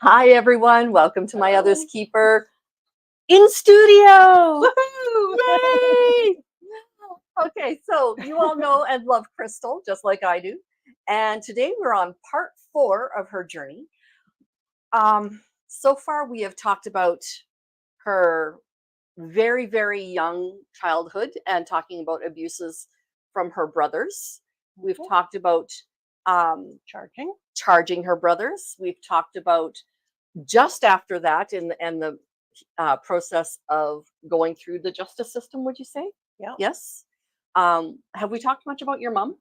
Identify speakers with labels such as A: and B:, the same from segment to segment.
A: Hi, everyone. Welcome to my Other's Keeper in studio.
B: Woohoo!
A: Yay! Okay, so you all know and love Krystal, just like I do. And today we're on part 4 of her journey. So far, we have talked about her very, very young childhood and talking about abuses from her brothers. We've
B: Mhm.
A: talked about
B: Charging.
A: charging her brothers. We've talked about just after that in the process of going through the justice system, would you say?
B: Yeah,
A: Yes. Have we talked much about your mom?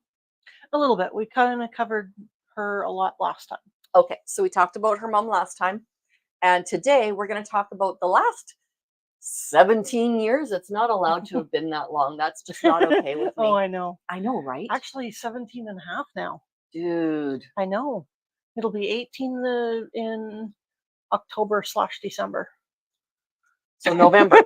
B: a little bit. We kind of covered her a lot last time.
A: Okay, so we talked about her mom last time. And today we're going to talk about the last 17 years. It's not allowed to have been that long. That's just not okay with
B: Oh,
A: me.
B: I know.
A: I know, right?
B: Actually, 17 and a half now.
A: Dude.
B: I know. It'll be 18 in October/December.
A: So November.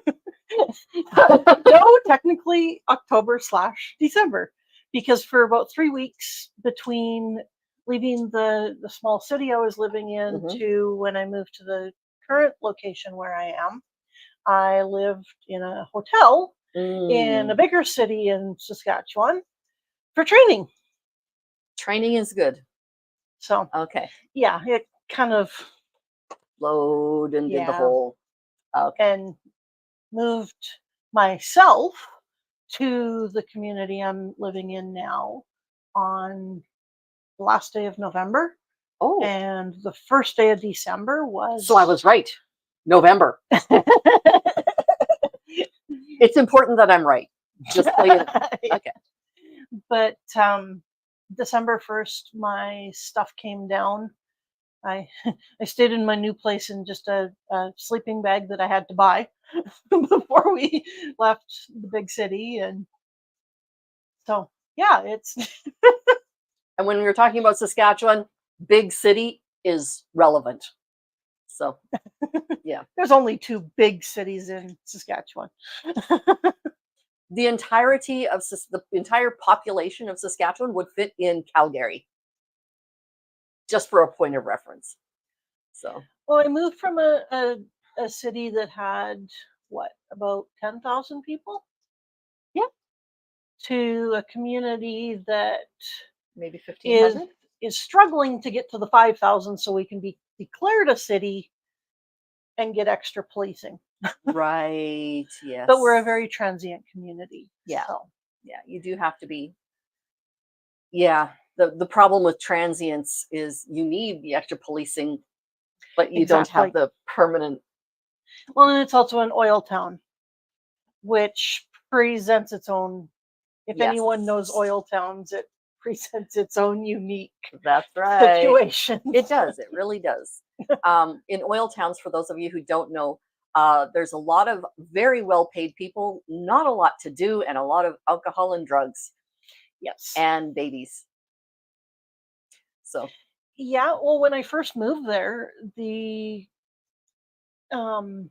B: No, technically October/December. Because for about 3 weeks between leaving the small city I was living in
A: Mhm.
B: to when I moved to the current location where I am, I lived in a hotel in a
A: Mm.
B: bigger city in Saskatchewan for training.
A: Training is good.
B: So,
A: Okay.
B: yeah, it kind of,
A: Load and did the
B: yeah,
A: whole. Okay.
B: and moved myself to the community I'm living in now on the last day of November.
A: Oh,
B: And the first day of December was.
A: so I was right. November. It's important that I'm right. Just so you know. Okay.
B: But December 1st, my stuff came down. I I stayed in my new place in just a sleeping bag that I had to buy before we left the big city, and so yeah, it's
A: And when we were talking about Saskatchewan, big city is relevant. So, yeah.
B: there's only 2 big cities in Saskatchewan.
A: The entirety of the entire population of Saskatchewan would fit in Calgary, just for a point of reference. So,
B: Well, I moved from a city that had what, about 10,000 people,
A: yeah,
B: to a community that
A: maybe
B: is
A: 1,500.
B: is struggling to get to the 5,000 so we can be declared a city and get extra policing.
A: Right. Yes.
B: But we're a very transient community.
A: Yeah.
B: So
A: Yeah. You do have to be. Yeah. The problem with transients is you need the extra policing, but you don't have
B: exactly.
A: the permanent.
B: Well, and it's also an oil town, which presents its own. If
A: Yes.
B: anyone knows oil towns, it presents its own unique
A: That's right.
B: situation.
A: It does. It really does. In oil towns, for those of you who don't know, there's a lot of very well-paid people, not a lot to do, and a lot of alcohol and drugs
B: Yes.
A: and babies. So,
B: Yeah. Well, when I first moved there, the um,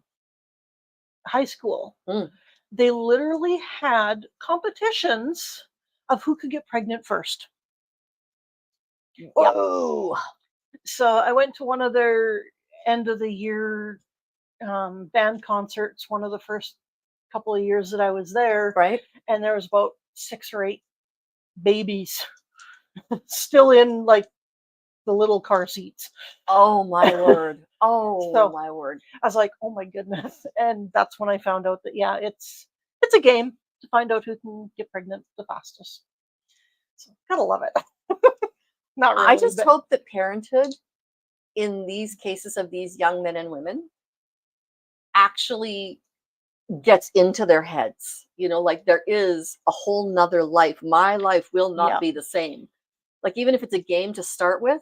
B: high school,
A: mm.
B: they literally had competitions of who could get pregnant first. Yep.
A: Whoa.
B: So I went to one of their end of the year band concerts, one of the first couple of years that I was there,
A: Right.
B: and there was about 6 or 8 babies still in like the little car seats.
A: Oh my word. Oh
B: So
A: my word.
B: I was like, oh my goodness. And that's when I found out that yeah, it's a game to find out who can get pregnant the fastest. So gotta love it. Not really.
A: I just
B: But
A: hope that parenthood in these cases of these young men and women actually gets into their heads. Like there is a whole nother life. My life will not
B: yeah.
A: be the same. Like even if it's a game to start with,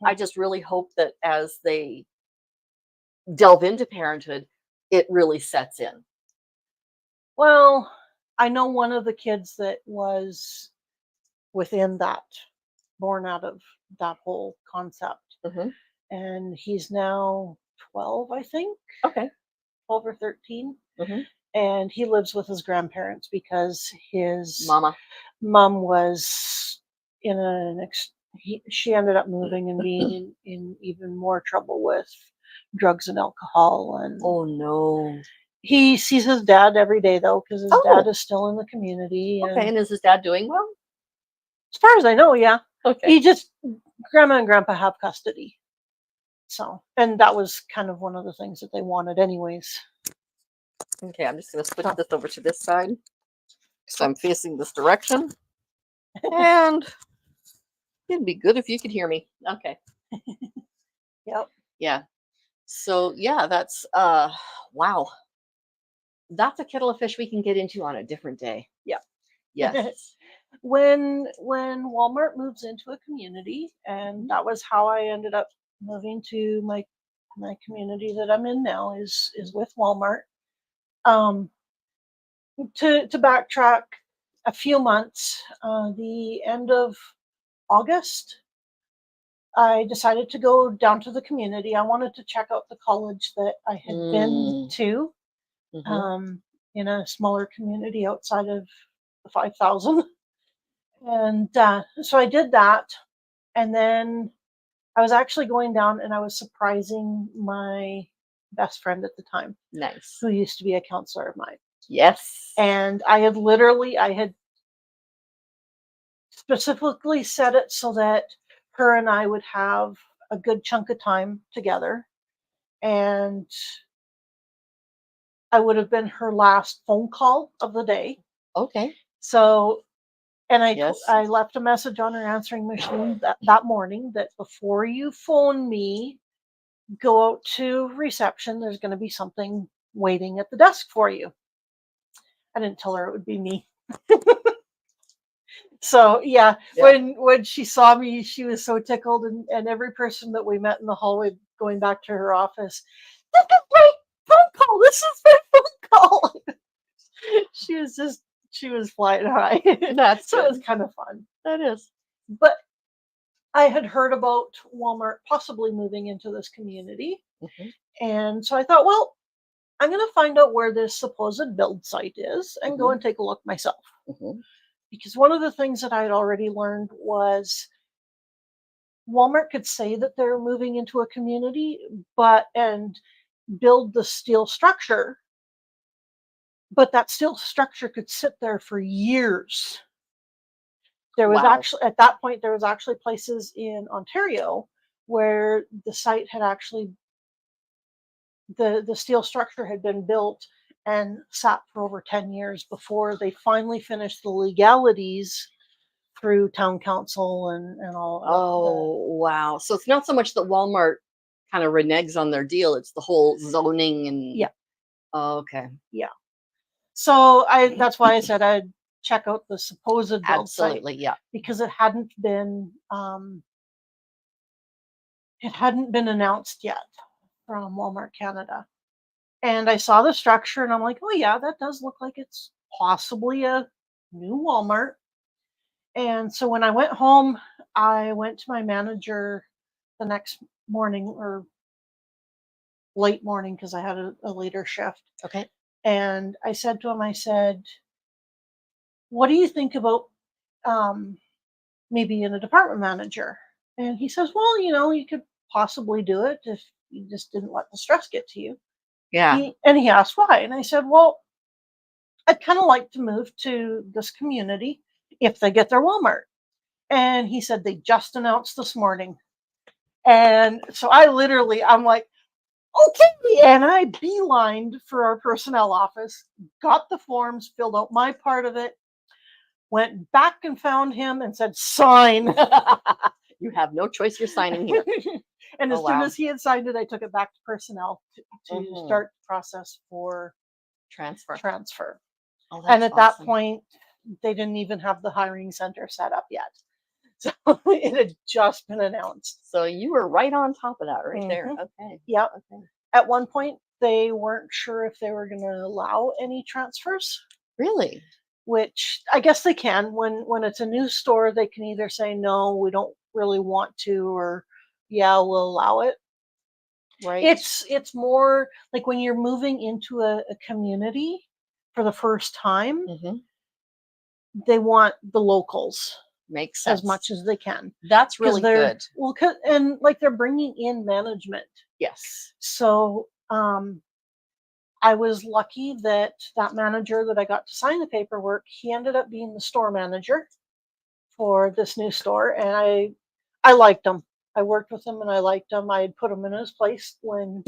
A: I just really hope that as they delve into parenthood, it really sets in.
B: Well, I know one of the kids that was within that, born out of that whole concept.
A: Mhm.
B: And he's now 12, I think,
A: Okay.
B: 12 or 13.
A: Mhm.
B: And he lives with his grandparents because his
A: Mama.
B: mom was in she ended up moving and being in even more trouble with drugs and alcohol. And
A: Oh no.
B: he sees his dad every day though, because his dad
A: Oh,
B: is still in the community.
A: okay.
B: And
A: And is his dad doing well?
B: as far as I know, yeah,
A: Okay.
B: he just grandma and grandpa have custody. So, and that was kind of one of the things that they wanted, anyways.
A: Okay, I'm just going to switch
B: So,
A: this over to this side because I'm facing this direction. And it'd be good if you could hear me. Okay.
B: yep.
A: Yeah. So yeah, that's wow. That's a kettle of fish we can get into on a different day.
B: Yep.
A: Yes.
B: When Walmart moves into a community, and that was how I ended up moving to my community that I'm in now is with Walmart. Um, to backtrack a few months, the end of August, I decided to go down to the community. I wanted to check out the college that I had been
A: Mm.
B: to,
A: Hmm.
B: in a smaller community outside of the 5,000. And so I did that. And then I was actually going down and I was surprising my best friend at the time,
A: Nice.
B: who used to be a counselor of mine.
A: Yes.
B: And I had specifically set it so that her and I would have a good chunk of time together. And I would have been her last phone call of the day.
A: Okay.
B: So, and
A: Yes.
B: I left a message on her answering machine that morning that before you phone me, go out to reception. There's going to be something waiting at the desk for you. I didn't tell her it would be me. So yeah,
A: Yeah.
B: when she saw me, she was so tickled, and every person that we met in the hallway going back to her office, this is my phone call. This is my phone call. She was flying high.
A: That's
B: So it
A: good.
B: was kind of fun.
A: That is.
B: But I had heard about Walmart possibly moving into this community.
A: Mhm.
B: And so I thought, well, I'm going to find out where this supposed build site is and go and take a look myself.
A: Mhm.
B: Because one of the things that I had already learned was Walmart could say that they're moving into a community, and build the steel structure, but that steel structure could sit there for years. There was
A: Wow.
B: actually, at that point, there was actually places in Ontario where the site had actually, the steel structure had been built and sat for over 10 years before they finally finished the legalities through town council and all
A: Oh, wow. So it's not so much that Walmart kind of reneges on their deal, it's the whole zoning and
B: Yeah.
A: Oh, okay.
B: yeah. So that's why I said I'd check out the supposed build site,
A: Absolutely. Yeah.
B: because it hadn't been announced yet from Walmart Canada. And I saw the structure and I'm like, oh yeah, that does look like it's possibly a new Walmart. And so when I went home, I went to my manager the next morning, or late morning, because I had a later shift.
A: Okay.
B: And I said to him, I said, what do you think about um, me being a department manager? And he says, well, you could possibly do it if you just didn't let the stress get to you.
A: Yeah.
B: And he asked why. And I said, well, I'd kind of like to move to this community if they get their Walmart. And he said, they just announced this morning. And so I'm like, okay. And I beelined for our personnel office, got the forms, filled out my part of it, went back and found him and said, sign.
A: You have no choice. You're signing here.
B: And as
A: Oh,
B: soon
A: wow.
B: as he had signed it, I took it back to personnel to
A: Mhm.
B: start the process for
A: Transfer. Oh,
B: And
A: that's
B: at that
A: awesome.
B: point, they didn't even have the hiring center set up yet. So it had just been announced.
A: So you were right on top of that right there.
B: Mhm.
A: Okay.
B: Yep.
A: Okay.
B: At one point, they weren't sure if they were going to allow any transfers,
A: Really?
B: which I guess they can. When it's a new store, they can either say no, we don't really want to, or yeah, we'll allow it.
A: Right.
B: It's more like when you're moving into a community for the first time,
A: Mhm.
B: they want the locals.
A: Makes
B: as
A: sense.
B: much as they can.
A: That's
B: 'Cause
A: really
B: they're
A: good.
B: well, and like they're bringing in management.
A: Yes.
B: So I was lucky that that manager that I got to sign the paperwork, he ended up being the store manager for this new store, and I liked him. I worked with him, and I liked him. I had put him in his place when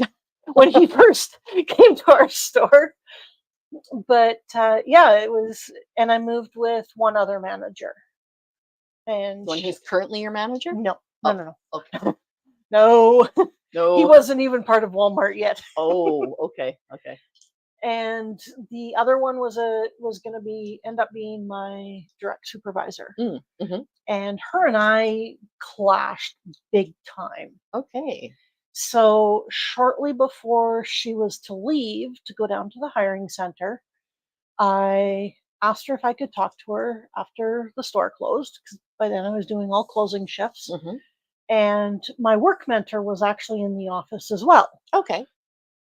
B: he first came to our store. But yeah, it was, and I moved with one other manager, and
A: When he's currently your manager?
B: no,
A: Oh,
B: no,
A: okay.
B: no, he
A: No.
B: wasn't even part of Walmart yet.
A: Oh, okay. Okay.
B: And the other one was going to be end up being my direct supervisor,
A: Mhm.
B: and her and I clashed big time.
A: Okay.
B: So shortly before she was to leave to go down to the hiring center, I asked her if I could talk to her after the store closed, because by then I was doing all closing shifts.
A: Mhm.
B: And my work mentor was actually in the office as well,
A: Okay.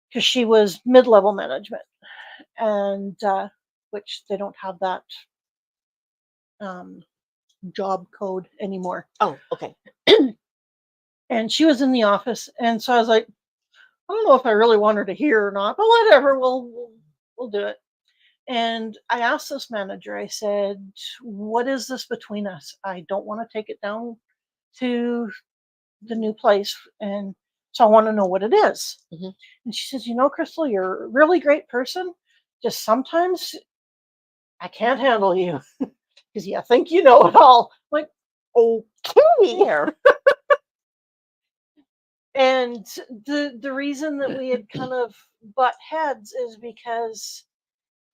B: because she was mid-level management, and which they don't have that um, job code anymore.
A: Oh, okay.
B: And she was in the office, and so I was like, I don't know if I really want her to hear or not, but whatever, we'll do it. And I asked this manager, I said, "What is this between us? I don't want to take it down to the new place, and so I want to know what it is."
A: Mhm.
B: And she says, Krystal, you're a really great person. Just sometimes I can't handle you because you think you know it all." I'm like, okay.
A: There.
B: And the reason that we had kind of butt heads is because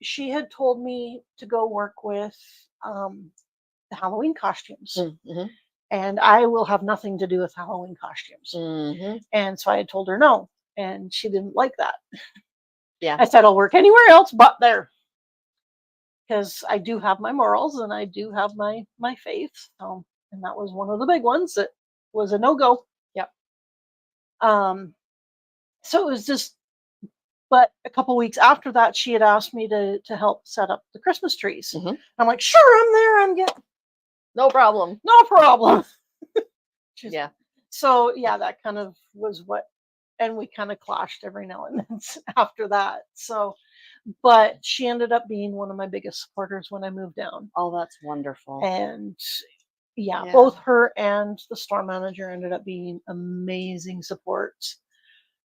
B: she had told me to go work with the Halloween costumes,
A: Mhm.
B: and I will have nothing to do with Halloween costumes.
A: Mhm.
B: And so I had told her no, and she didn't like that.
A: Yeah.
B: I said, I'll work anywhere else but there, because I do have my morals and I do have my faith. And that was one of the big ones that was a no go.
A: Yep.
B: Um, so it was just. But a couple weeks after that, she had asked me to help set up the Christmas trees.
A: Mhm.
B: I'm like, sure, I'm there. I'm getting
A: No problem.
B: no problem.
A: Yeah.
B: So yeah, that kind of was what, and we kind of clashed every now and then after that. So, but she ended up being one of my biggest supporters when I moved down,
A: Oh, that's wonderful.
B: and yeah,
A: Yeah.
B: both her and the store manager ended up being amazing supports.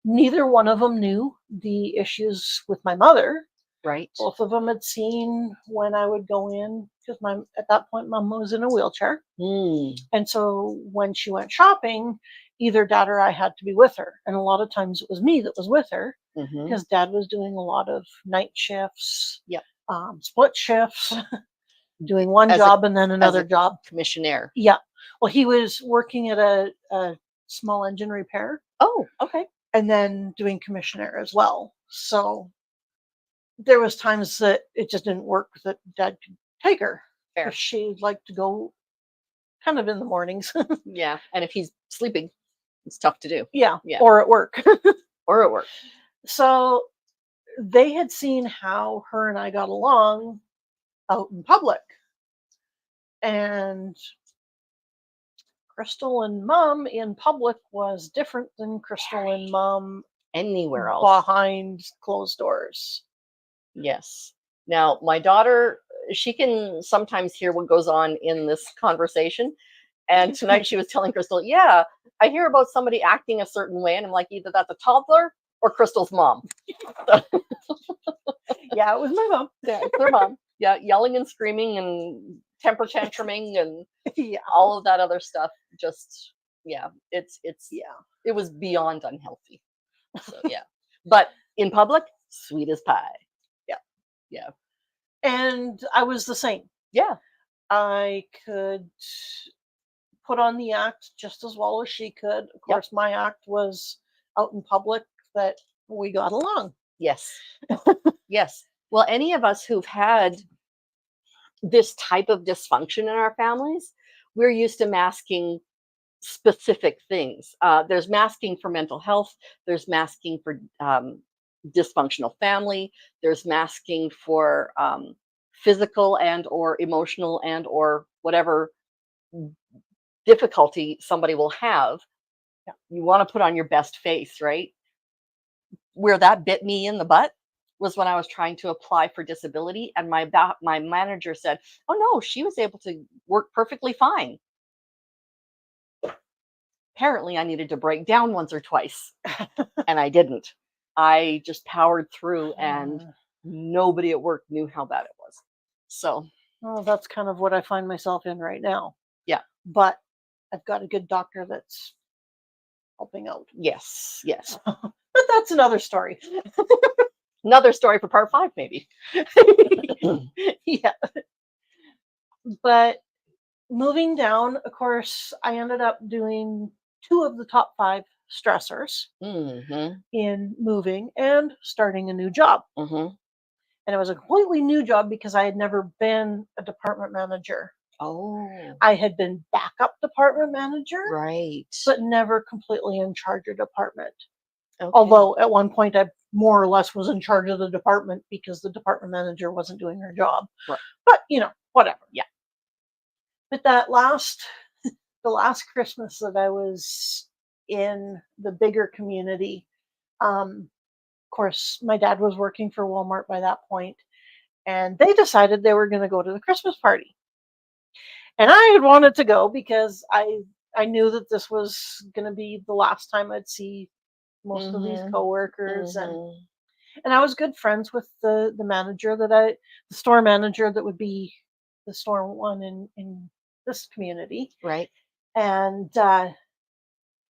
B: Neither one of them knew the issues with my mother.
A: Right.
B: Both of them had seen when I would go in, because my at that point mom was in a wheelchair, and so when she went shopping, either dad or I had to be with her, and a lot of times it was me that was with her
A: Mhm.
B: because dad was doing a lot of night shifts,
A: Yep.
B: Split shifts, doing one
A: As a
B: job and then another job.
A: commissionaire.
B: Yeah, well, he was working at a small engine repair
A: Oh, okay.
B: and then doing commissioner as well. So there was times that it just didn't work that dad could take her,
A: Fair.
B: because she liked to go kind of in the mornings.
A: Yeah. And if he's sleeping, it's tough to do.
B: Yeah,
A: Yeah.
B: or at work.
A: Or at work.
B: So they had seen how her and I got along out in public, and Krystal and mom in public was different than Krystal and mom
A: Anywhere else.
B: behind closed doors.
A: Yes. Now, my daughter, she can sometimes hear what goes on in this conversation. And tonight she was telling Krystal, yeah, I hear about somebody acting a certain way. And I'm like, either that's a toddler or Krystal's mom.
B: Yeah, it was my mom.
A: Yeah, it's their mom. Yeah, yelling and screaming and temper tantruming and
B: Yeah.
A: all of that other stuff. Just, yeah, it's
B: Yeah.
A: it was beyond unhealthy. So yeah. But in public, sweet as pie.
B: Yeah.
A: Yeah.
B: And I was the same.
A: Yeah.
B: I could put on the act just as well as she could. Of course, my act was out in public that we got along.
A: Yes. Yes. Well, any of us who've had this type of dysfunction in our families, we're used to masking specific things. There's masking for mental health. There's masking for dysfunctional family. There's masking for physical and or emotional and or whatever difficulty somebody will have,
B: Yeah.
A: you want to put on your best face, right? Where that bit me in the butt was when I was trying to apply for disability, and my manager said, "Oh no, she was able to work perfectly fine." Apparently, I needed to break down once or twice, and I didn't. I just powered through, and nobody at work knew how bad it was. So,
B: Well, that's kind of what I find myself in right now.
A: yeah,
B: But I've got a good doctor that's helping out.
A: yes, yes.
B: But that's another story.
A: Another story for part 5, maybe.
B: Yeah. But moving down, of course, I ended up doing 2 of the top 5 stressors
A: Mhm,
B: in moving and starting a new job.
A: mhm.
B: And it was a completely new job because I had never been a department manager.
A: Oh,
B: I had been backup department manager,
A: right.
B: but never completely in charge of department.
A: Okay.
B: Although at one point I more or less was in charge of the department because the department manager wasn't doing her job.
A: Right.
B: But whatever.
A: Yeah.
B: But that the last Christmas that I was in the bigger community, of course, my dad was working for Walmart by that point, and they decided they were going to go to the Christmas party. And I had wanted to go because I knew that this was going to be the last time I'd see most of these
A: Mhm,
B: coworkers,
A: mhm.
B: and I was good friends with the manager the store manager that would be the store one in this community.
A: Right.
B: And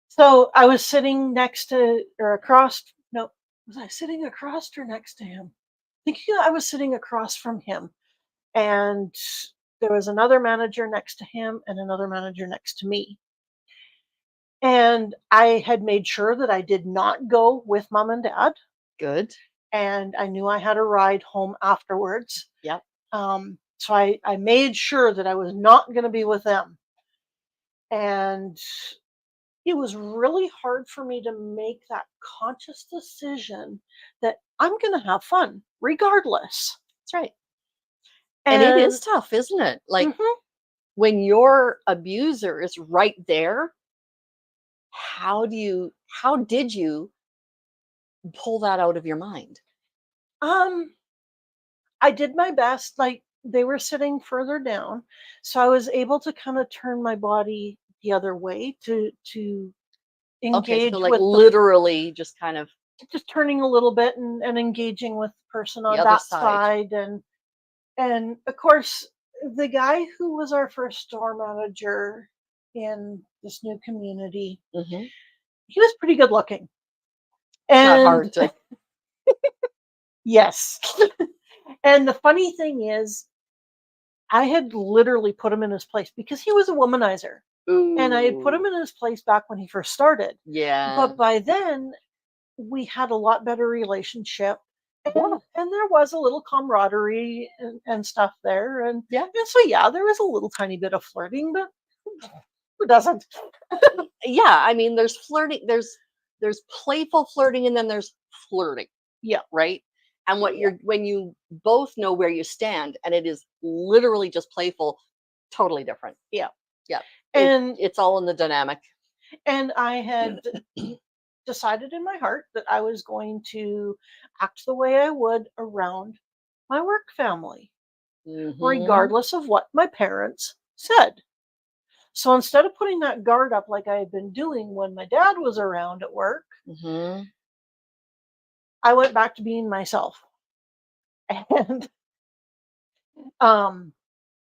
B: so I was sitting next to or across. No, was I sitting across or next to him? I think I was sitting across from him, and there was another manager next to him and another manager next to me. And I had made sure that I did not go with mom and dad,
A: Good.
B: and I knew I had a ride home afterwards.
A: Yep.
B: So I made sure that I was not going to be with them. And it was really hard for me to make that conscious decision that I'm going to have fun regardless.
A: That's right. And it is
B: And
A: tough, isn't it? Like,
B: mhm,
A: when your abuser is right there, how did you pull that out of your mind?
B: um, I did my best. Like they were sitting further down, so I was able to kind of turn my body the other way to
A: Okay, so,
B: engage
A: like,
B: with
A: literally just kind of
B: just turning a little bit and engaging with the person
A: the
B: on
A: other
B: that
A: side.
B: side. And of course, the guy who was our first store manager in this new community,
A: Mhm.
B: he was pretty good looking.
A: It's not
B: And
A: hard to
B: yes. And the funny thing is, I had literally put him in his place because he was a womanizer. And I had put him
A: Ooh.
B: in his place back when he first started.
A: Yeah.
B: But by then, we had a lot better relationship.
A: Yeah.
B: And there was a little camaraderie and stuff there.
A: Yeah.
B: And so, yeah, there was a little tiny bit of flirting, but who doesn't?
A: Yeah, I mean, there's flirting, there's playful flirting, and then there's flirting,
B: Yeah.
A: right? And what
B: Yeah.
A: you're when you both know where you stand and it is literally just playful, totally different.
B: Yeah.
A: Yeah.
B: And
A: It's all in the dynamic.
B: I had decided in my heart that I was going to act the way I would around my work family,
A: Mhm.
B: regardless of what my parents said. So instead of putting that guard up like I had been doing when my dad was around at work,
A: Mhm.
B: I went back to being myself. And um,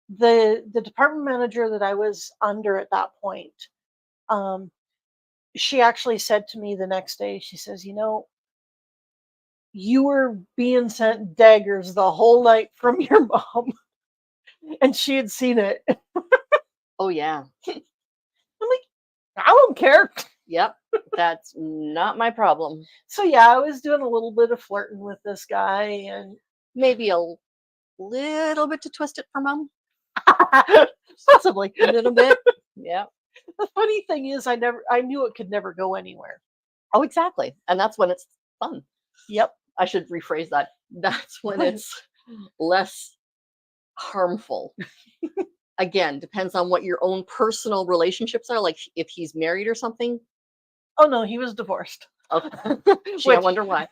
B: the department manager that I was under at that point, um, she actually said to me the next day, she says, you were being sent daggers the whole night from your mom, and she had seen it. I'm
A: Oh yeah.
B: like, I don't care.
A: Yep. That's not my problem.
B: So yeah, I was doing a little bit of flirting with this guy, and
A: Maybe a little bit to twist it for mom.
B: possibly.
A: A little bit. Yeah.
B: The funny thing is, I knew it could never go anywhere.
A: Oh, exactly. And that's when it's fun.
B: Yep.
A: I should rephrase that. That's when it's less harmful. again, depends on what your own personal relationships are. Like if he's married or something.
B: Oh no, he was divorced.
A: Okay. Gee, I
B: Which
A: wonder why.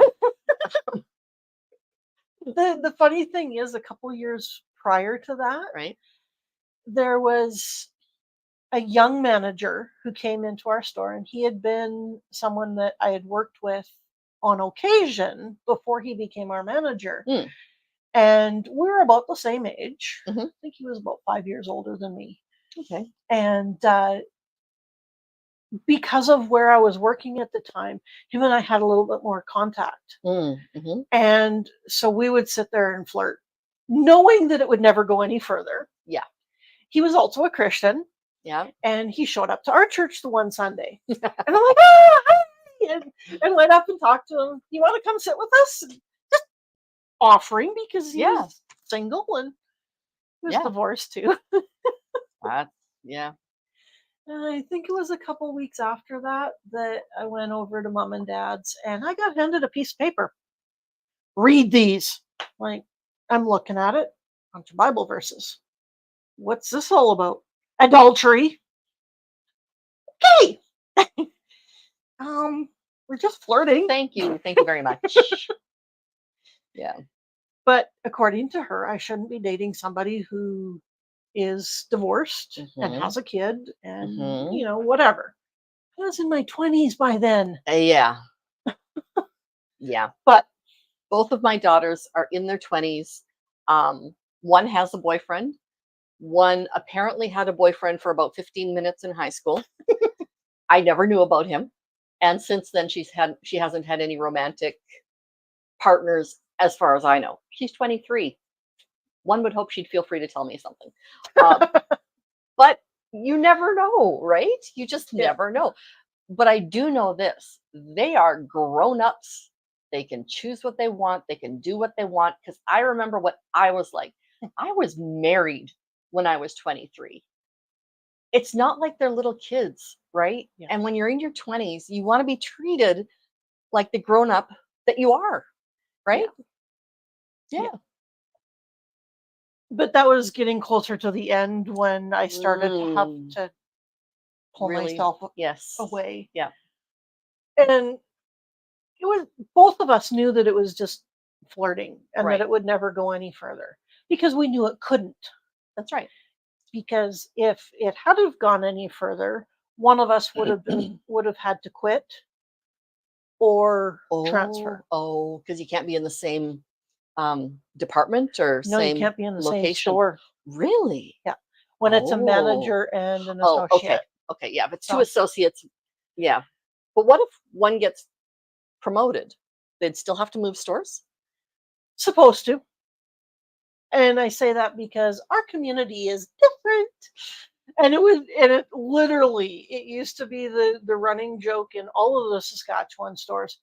B: the funny thing is, a couple years prior to that,
A: Right?
B: there was a young manager who came into our store, and he had been someone that I had worked with on occasion before he became our manager.
A: Hmm.
B: And we were about the same age.
A: Mhm.
B: I think he was about 5 years older than me.
A: Okay.
B: And because of where I was working at the time, him and I had a little bit more contact.
A: Mm-hmm.
B: And so we would sit there and flirt, knowing that it would never go any further.
A: Yeah.
B: He was also a Christian,
A: Yeah.
B: and he showed up to our church the one Sunday. And I'm like, ah, hi, and went up and talked to him. You want to come sit with us? And just offering because he
A: Yeah.
B: was single and he was
A: Yeah.
B: divorced too.
A: Yeah.
B: And I think it was a couple weeks after that that I went over to mom and dad's and I got handed a piece of paper. Read these. Like, I'm looking at it. Bunch of Bible verses. What's this all about? Adultery. Okay. We're just flirting.
A: Thank you. Thank you very much. Yeah.
B: But according to her, I shouldn't be dating somebody who is divorced and
A: Mhm.
B: has a kid and,
A: Mhm.
B: whatever. I was in my 20s by then.
A: Yeah. Yeah.
B: But
A: Both of my daughters are in their 20s. One has a boyfriend. One apparently had a boyfriend for about 15 minutes in high school. I never knew about him. And since then she hasn't had any romantic partners as far as I know. She's 23. One would hope she'd feel free to tell me something. But you never know, right? You just
B: Yeah.
A: never know. But I do know this, they are grown-ups. They can choose what they want, they can do what they want, because I remember what I was like. I was married when I was 23. It's not like they're little kids, right?
B: Yeah.
A: And when you're in your 20s, you wanna be treated like the grown-up that you are, right?
B: Yeah.
A: Yeah.
B: But that was getting closer to the end when I started to have
A: Mm,
B: to pull
A: really?
B: myself
A: Yes.
B: away.
A: Yeah.
B: And it was both of us knew that it was just flirting and that
A: Right.
B: it would never go any further because we knew it couldn't.
A: That's right.
B: Because if it had have gone any further, one of us would have had to quit or transfer.
A: Because you can't be in the same, department or
B: No, you
A: same
B: can't be in the same
A: location.
B: store.
A: Really?
B: Yeah. When it's a
A: Oh.
B: manager and an
A: Oh, okay.
B: associate.
A: Okay, yeah, if it's 2
B: So
A: associates, yeah. But what if one gets promoted? They'd still have to move stores?
B: supposed to. And I say that because our community is different. And it literally it used to be the running joke in all of the Saskatchewan stores.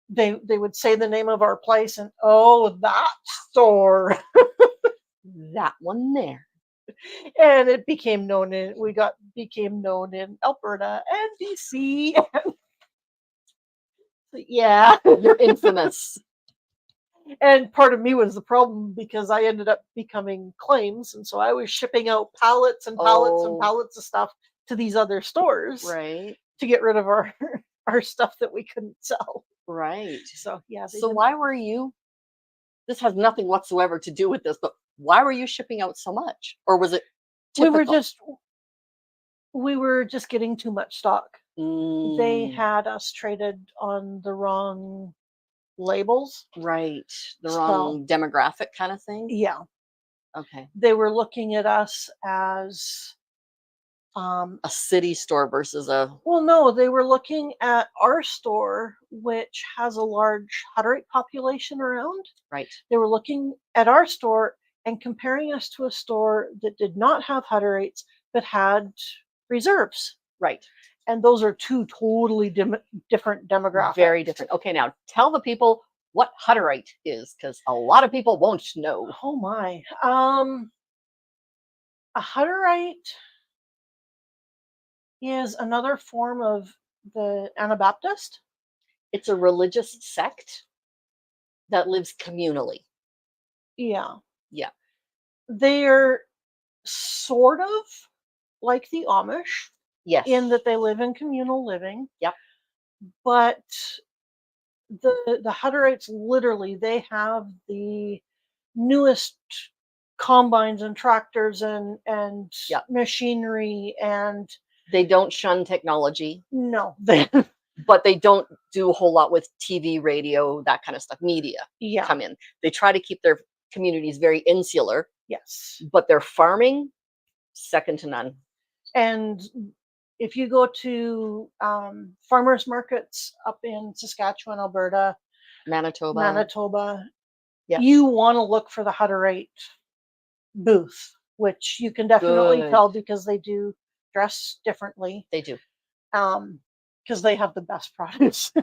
B: They would say the name of our place and oh that store.
A: That one there.
B: And it became known in we got became known in Alberta and BC. Yeah.
A: You're infamous.
B: And part of me was the problem because I ended up becoming claims, and so I was shipping out pallets and pallets and
A: Oh,
B: pallets of stuff to these other stores
A: right,
B: to get rid of our our stuff that we couldn't sell.
A: right.
B: So yeah, they
A: So
B: didn't.
A: why were you this has nothing whatsoever to do with this, but why were you shipping out so much? Or was it
B: We were
A: typical?
B: just we were just getting too much stock. They
A: Mm,
B: had us traded on the wrong labels.
A: right. The
B: So
A: wrong demographic kind of thing?
B: yeah,
A: Okay.
B: they were looking at us as
A: A city store versus a
B: well, no, they were looking at our store, which has a large Hutterite population around.
A: right,
B: They were looking at our store and comparing us to a store that did not have Hutterites but had reserves.
A: right.
B: And those are two totally different demographics.
A: Very different. Okay, now tell the people what Hutterite is, because a lot of people won't know.
B: Oh my. A Hutterite is another form of the Anabaptist.
A: It's a religious sect that lives communally.
B: Yeah.
A: Yeah.
B: They're sort of like the Amish
A: Yes.
B: in that they live in communal living,
A: Yep.
B: but the Hutterites literally they have the newest combines and tractors and
A: Yep.
B: machinery and
A: They don't shun technology,
B: no they
A: but they don't do a whole lot with TV, radio, that kind of stuff, media
B: yeah
A: come in. They try to keep their communities very insular,
B: yes
A: but their farming, second to none.
B: and if you go to farmers markets up in Saskatchewan, Alberta, Manitoba,
A: Yep.
B: you want to look for the Hutterite booth, which you can definitely
A: Good.
B: tell because they do dress differently.
A: They do.
B: Because they have the best produce and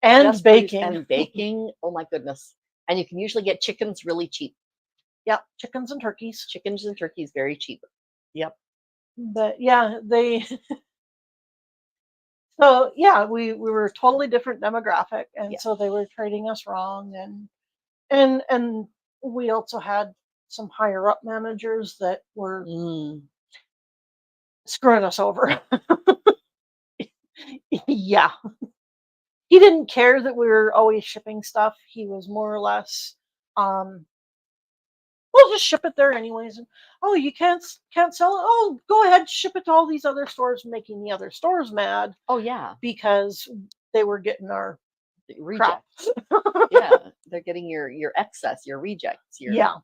A: Best produce
B: baking.
A: and baking. Oh my goodness. And you can usually get chickens really cheap.
B: Yep, chickens and turkeys.
A: Chickens and turkeys very cheap. Yep.
B: But yeah, they so yeah, we were a totally different demographic, and
A: Yeah.
B: so they were treating us wrong, and we also had some higher up managers that were screwing us over. Yeah. He didn't care that we were always shipping stuff. He was more or less, we'll just ship it there anyways. And, oh, you can't sell it. Oh, go ahead, ship it to all these other stores, making the other stores mad
A: Oh yeah.
B: because they were getting our crap.
A: Rejects. Yeah. They're getting your excess, your rejects, your
B: Yeah.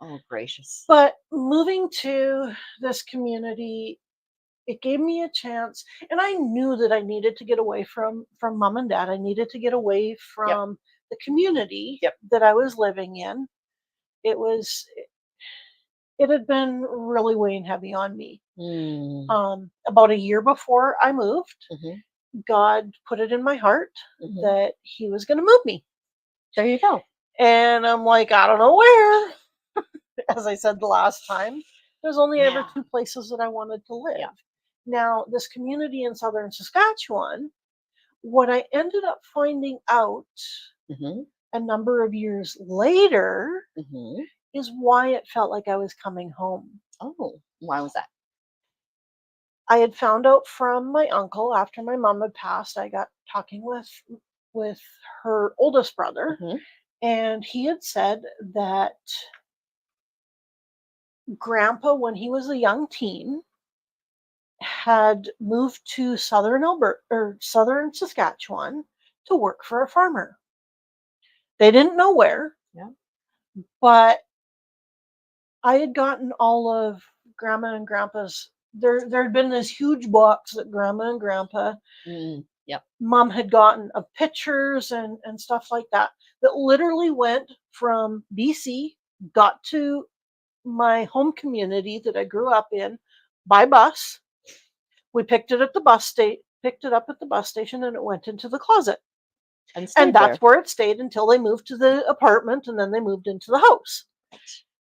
A: oh gracious.
B: But moving to this community, it gave me a chance, and I knew that I needed to get away from mom and dad. I needed to get away from the community
A: Yep.
B: that I was living in. It was it had been really weighing heavy on me. About a year before I moved, God put it in my heart that He was going to move me.
A: There you go.
B: And I'm like, I don't know where. As I said the last time, there's only ever two places that I wanted to live.
A: Yeah.
B: Now, this community in southern Saskatchewan, what I ended up finding out a number of years later is why it felt like I was coming home.
A: Oh, why was that?
B: I had found out from my uncle after my mom had passed. I got talking with her oldest brother, and he had said that Grandpa, when he was a young teen, had moved to southern Alberta or southern Saskatchewan to work for a farmer. They didn't know where, but I had gotten all of Grandma and Grandpa's. There had been this huge box that Grandma and Grandpa, Mom had gotten of pictures and stuff like that literally went from BC, got to my home community that I grew up in by bus. We picked it up at the bus station, and it went into the closet. And that's where it stayed until they moved to the apartment, and then they moved into the house.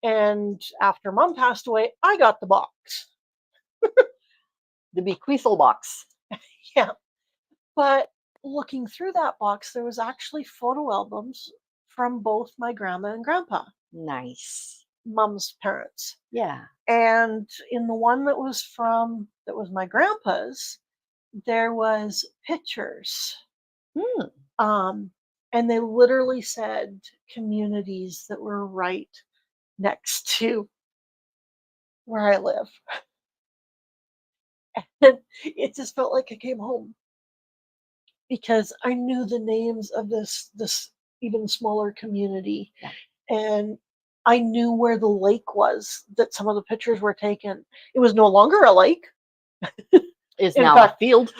B: And after Mom passed away, I got the box.
A: The bequeathal box.
B: Yeah. But looking through that box, there was actually photo albums from both my grandma and grandpa.
A: Nice.
B: Mom's parents.
A: Yeah.
B: And in the one that was my grandpa's, there was pictures. And they literally said communities that were right next to where I live. And it just felt like I came home because I knew the names of this even smaller community. And I knew where the lake was that some of the pictures were taken. It was no longer a lake.
A: Is now a field.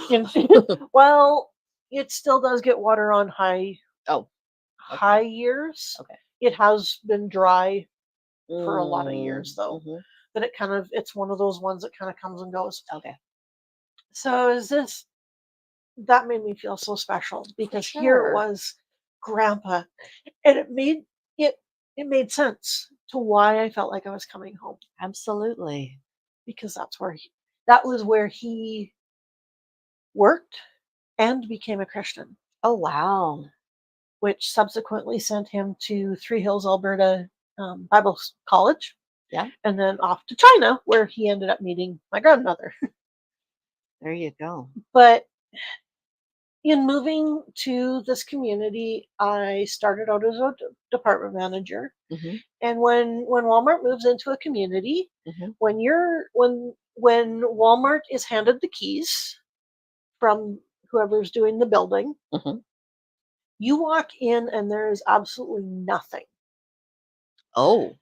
B: Well, it still does get water on high years.
A: Okay.
B: It has been dry for a lot of years though. But it's one of those ones that kind of comes and goes.
A: Okay.
B: So that made me feel so special because here it was Grandpa, and it made sense to why I felt like I was coming home.
A: Absolutely.
B: Because that was where he worked and became a Christian.
A: Oh wow.
B: Which subsequently sent him to Three Hills, Alberta Bible College.
A: Yeah.
B: and then off to China, where he ended up meeting my grandmother.
A: There you go.
B: But in moving to this community, I started out as a department manager.
A: Hmm.
B: And when Walmart moves into a community,
A: Hmm.
B: when Walmart is handed the keys from whoever's doing the building,
A: Hmm.
B: you walk in and there is absolutely nothing.
A: Oh,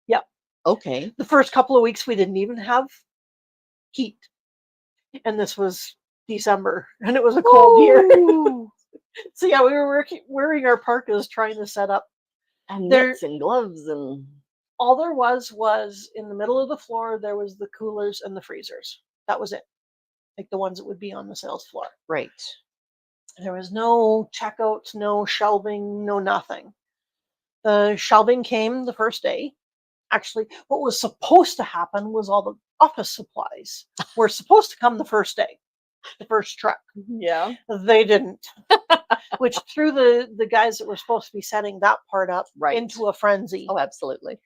B: Yep.
A: okay.
B: The first couple of weeks we didn't even have heat. And this was December and it was a cold year.
A: Woo!
B: So yeah, we were wearing our parkas trying to set up.
A: And
B: There
A: mitts and gloves and
B: all there was in the middle of the floor there was the coolers and the freezers. That was it. Like the ones that would be on the sales floor.
A: right.
B: There was no checkouts, no shelving, no nothing. The shelving came the first day. Actually, what was supposed to happen was all the office supplies were supposed to come the first day, the first truck.
A: Yeah.
B: They didn't, which threw the guys that were supposed to be setting that part up
A: Right.
B: into a frenzy.
A: Oh, absolutely.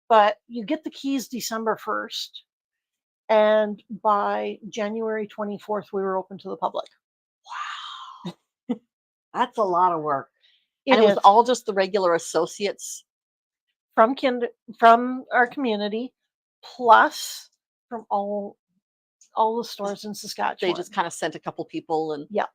B: But you get the keys December 1st, and by January 24th, we were open to the public.
A: Wow. That's a lot of work.
B: It
A: And it was
B: is
A: all just the regular associates.
B: from from our community, plus from all the stores in
A: They
B: Saskatchewan.
A: just kind of sent a couple people and
B: Yeah.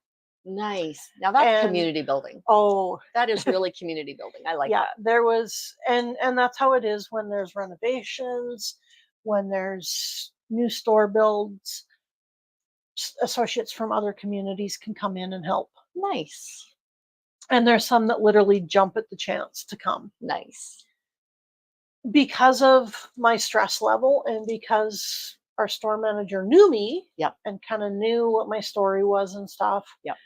A: nice. Now that's
B: And
A: community building.
B: oh,
A: That is really community building. I like
B: yeah,
A: that.
B: there was, and that's how it is when there's renovations, when there's new store builds. Associates from other communities can come in and help.
A: Nice.
B: And there's some that literally jump at the chance to come.
A: Nice.
B: Because of my stress level and because our store manager knew me,
A: Yep.
B: and kind of knew what my story was and stuff.
A: Yep.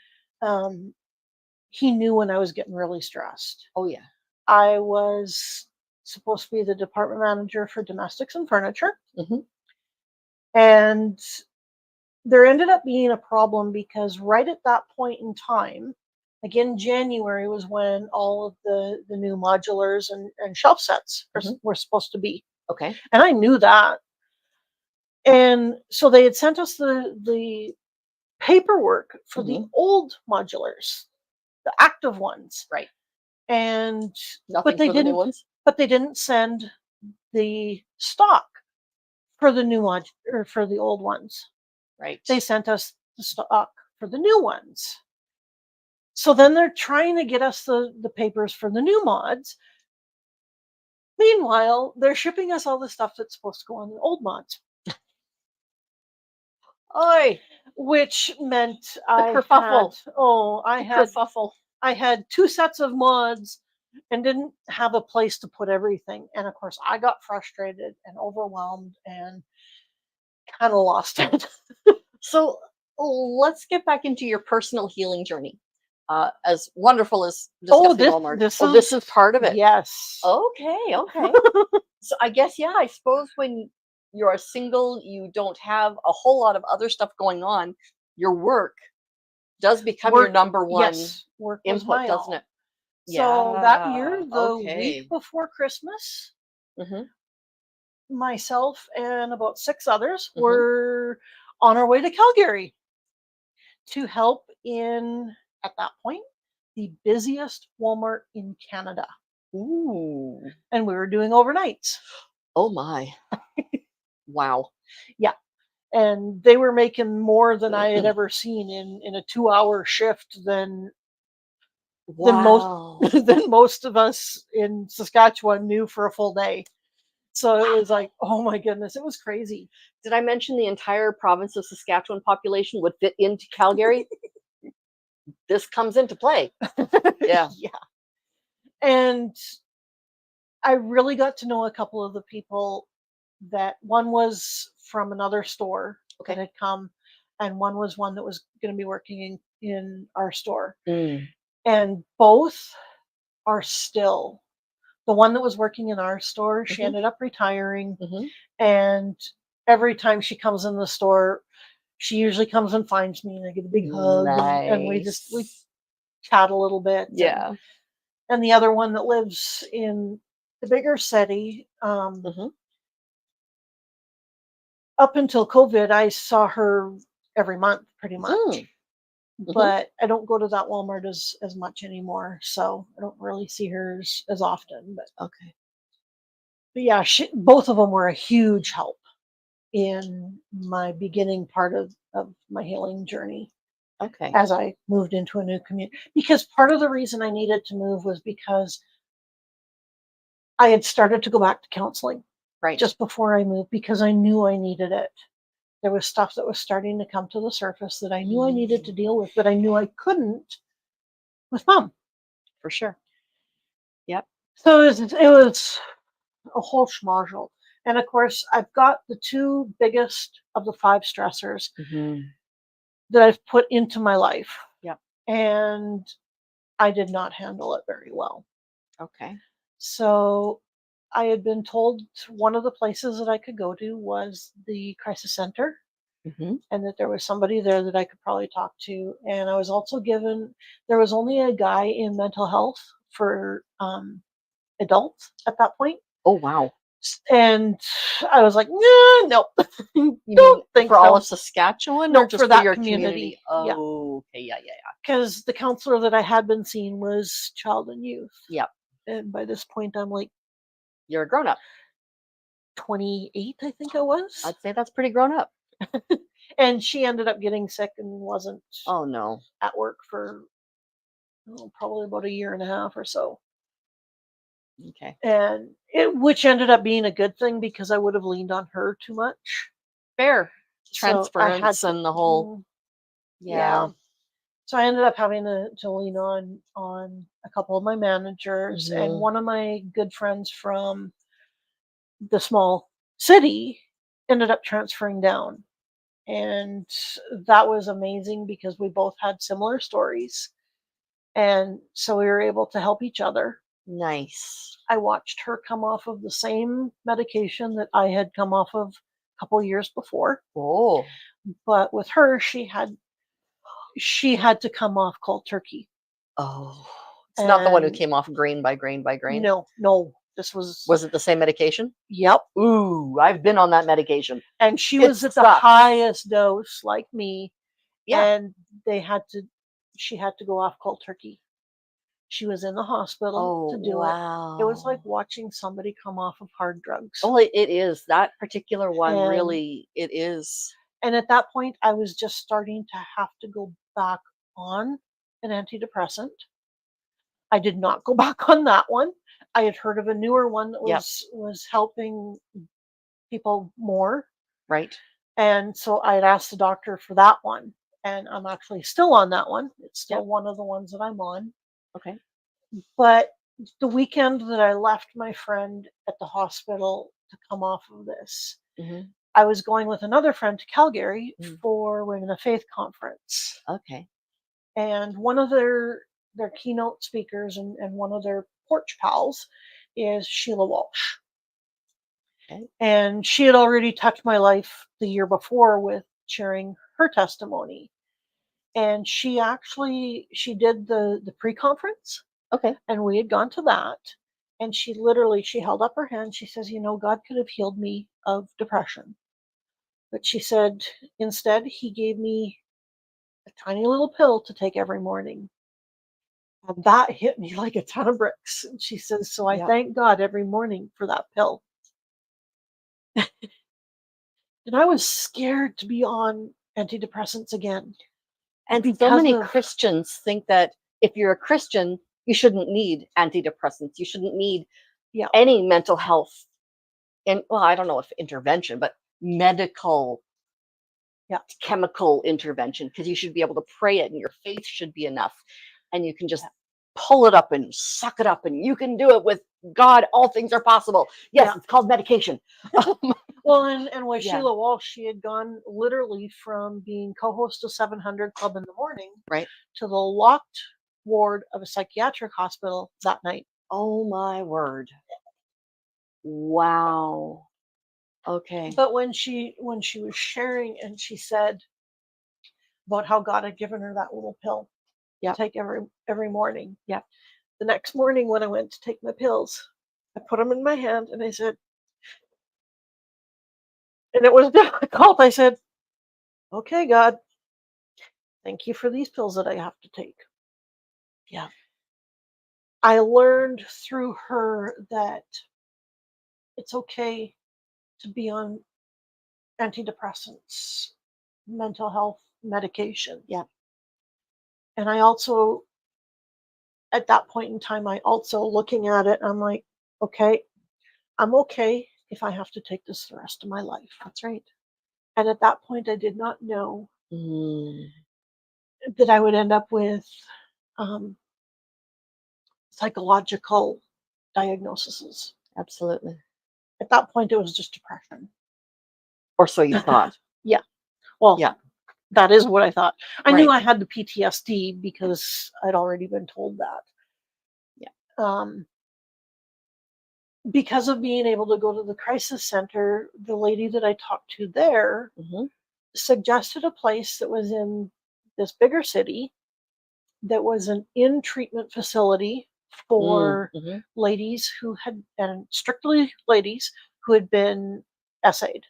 B: He knew when I was getting really stressed.
A: Oh yeah.
B: I was supposed to be the department manager for domestics and furniture.
A: Hmm.
B: And there ended up being a problem because right at that point in time, again, January was when all of the new modulars and shelf sets were supposed to be.
A: Okay.
B: And I knew that. And so they had sent us the paperwork for the old modulars, the active ones.
A: Right.
B: And
A: Nothing for the new ones.
B: But they didn't send the stock for the new mod or for the old ones.
A: Right.
B: They sent us the stock for the new ones. So then they're trying to get us the papers for the new mods. Meanwhile, they're shipping us all the stuff that's supposed to go on the old mods.
A: Oi,
B: Which meant
A: kerfuffle.
B: I had 2 sets of mods and didn't have a place to put everything. And of course, I got frustrated and overwhelmed and kind of lost it.
A: So let's get back into your personal healing journey. As wonderful as discussing Walmart. This is part of it.
B: Yes.
A: Okay. Okay. So I guess, yeah, I suppose when you're single, you don't have a whole lot of other stuff going on. Your work does become your number one input, doesn't it?
B: So that year, the week before Christmas, myself and about 6 others were on our way to Calgary to help in, at that point, the busiest Walmart in Canada.
A: Ooh.
B: And we were doing overnights.
A: Oh my. Wow.
B: Yeah. And they were making more than I had ever seen in a 2-hour shift than most of us in Saskatchewan knew for a full day. So it was like, oh my goodness, it was crazy.
A: Did I mention the entire province of Saskatchewan population would fit into Calgary? This comes into play. Yeah.
B: Yeah. And I really got to know a couple of the people. That one was from another store that had come, and one was one that was going to be working in our store. And both are still. The one that was working in our store, she ended up retiring, and every time she comes in the store, she usually comes and finds me, and I get a big hug, and we chat a little bit.
A: Yeah.
B: And the other one that lives in the bigger city.
A: Mhm.
B: Up until COVID, I saw her every month pretty
A: Mm.
B: much.
A: Mhm.
B: But I don't go to that Walmart as much anymore, so I don't really see her as often.
A: Okay.
B: But yeah, both of them were a huge help in my beginning part of my healing journey
A: Okay.
B: as I moved into a new community. Because part of the reason I needed to move was because I had started to go back to counseling
A: Right.
B: just before I moved because I knew I needed it. There was stuff that was starting to come to the surface that I knew I needed to
A: Mm.
B: deal with, but I knew I couldn't with mom.
A: For sure. Yep.
B: So it was a whole schmodule. And of course, I've got the two biggest of the five stressors
A: Mhm.
B: that I've put into my life,
A: Yep.
B: and I did not handle it very well.
A: Okay.
B: So I had been told one of the places that I could go to was the crisis center,
A: Mhm.
B: and that there was somebody there that I could probably talk to. And I was also given, there was only a guy in mental health for adults at that point.
A: Oh, wow.
B: And I was like, nah, no,
A: You mean
B: don't think
A: for all of
B: so.
A: Saskatchewan or
B: No, for
A: just for
B: that
A: your
B: community.
A: community?
B: Yeah.
A: Oh, okay. Yeah, yeah, yeah.
B: Because the counselor that I had been seeing was child and youth.
A: Yep.
B: And by this point, I'm like
A: You're a grown up.
B: 28, I think I was.
A: I'd say that's pretty grown up.
B: And she ended up getting sick and wasn't
A: Oh, no.
B: at work for probably about a year and a half or so.
A: Okay.
B: And which ended up being a good thing because I would have leaned on her too much.
A: Fair.
B: So I had
A: Transference
B: to,
A: and the whole,
B: yeah.
A: yeah.
B: So I ended up having to lean on a couple of my managers and
A: Mhm.
B: one of my good friends from the small city ended up transferring down. And that was amazing because we both had similar stories. And so we were able to help each other.
A: Nice.
B: I watched her come off of the same medication that I had come off of a couple years before.
A: Oh.
B: But with her, she had to come off cold turkey.
A: Oh. It's not the one who
B: And
A: came off grain by grain by grain?
B: no, this was,
A: Was it the same medication?
B: yep.
A: Ooh, I've been on that medication.
B: And she
A: It
B: was at the
A: sucks.
B: highest dose like me,
A: Yeah.
B: and they had to she had to go off cold turkey. She was in the hospital
A: Oh,
B: to do it. It was like
A: wow.
B: watching somebody come off of hard drugs.
A: Oh, it is. That particular one
B: And
A: really it is.
B: and at that point I was just starting to have to go back on an antidepressant. I did not go back on that one. I had heard of a newer one that
A: Yep.
B: was helping people more.
A: Right.
B: And so I had asked the doctor for that one, and I'm actually still on that one. It's still
A: Yep.
B: one of the ones that I'm on.
A: Okay.
B: But the weekend that I left my friend at the hospital to come off of this,
A: Mhm.
B: I was going with another friend to Calgary
A: Mm.
B: for Women of Faith conference.
A: Okay.
B: And one of their keynote speakers and one of their porch pals is Sheila Walsh.
A: Okay.
B: And she had already touched my life the year before with sharing her testimony. And she did the pre-conference,
A: Okay.
B: and we had gone to that. And she held up her hand. She says, God could have healed me of depression, but she said instead he gave me a tiny little pill to take every morning, and that hit me like a ton of bricks. And she says, so I
A: Yep.
B: thank God every morning for that pill. And I was scared to be on antidepressants again
A: And so
B: because
A: many
B: of,
A: Christians think that if you're a Christian, you shouldn't need antidepressants. You shouldn't need
B: yeah,
A: any mental health and well, I don't know if intervention, but medical
B: yeah,
A: chemical intervention because you should be able to pray it and your faith should be enough and you can just
B: yeah,
A: pull it up and suck it up and you can do it with God. All things are possible. Yes,
B: yeah.
A: it's called medication.
B: Well, and with
A: Yeah.
B: Sheila Walsh, she had gone literally from being co-host of 700 Club in the morning
A: Right.
B: to the locked ward of a psychiatric hospital that night.
A: Oh my word. Wow. Okay.
B: But when she was sharing and she said about how God had given her that little pill to
A: Yep.
B: take every morning.
A: Yep.
B: The next morning when I went to take my pills, I put them in my hand and I said, and it was difficult. I said, okay, God, thank you for these pills that I have to take.
A: Yeah.
B: I learned through her that it's okay to be on antidepressants, mental health medication.
A: Yeah.
B: And I also, at that point in time, I also looking at it, I'm like, okay, I'm okay if I have to take this the rest of my life.
A: That's right.
B: And at that point, I did not know
A: Mm,
B: that I would end up with um, psychological diagnoses.
A: absolutely.
B: At that point, it was just depression.
A: Or so you thought.
B: Yeah. Well,
A: Yeah.
B: that is what I thought. I knew
A: Right.
B: I had the PTSD because I'd already been told that.
A: Yeah.
B: Because of being able to go to the crisis center, the lady that I talked to there
A: Hmm.
B: suggested a place that was in this bigger city that was an in treatment facility for
A: Mm-hmm.
B: ladies who had, and strictly ladies who had been essayed.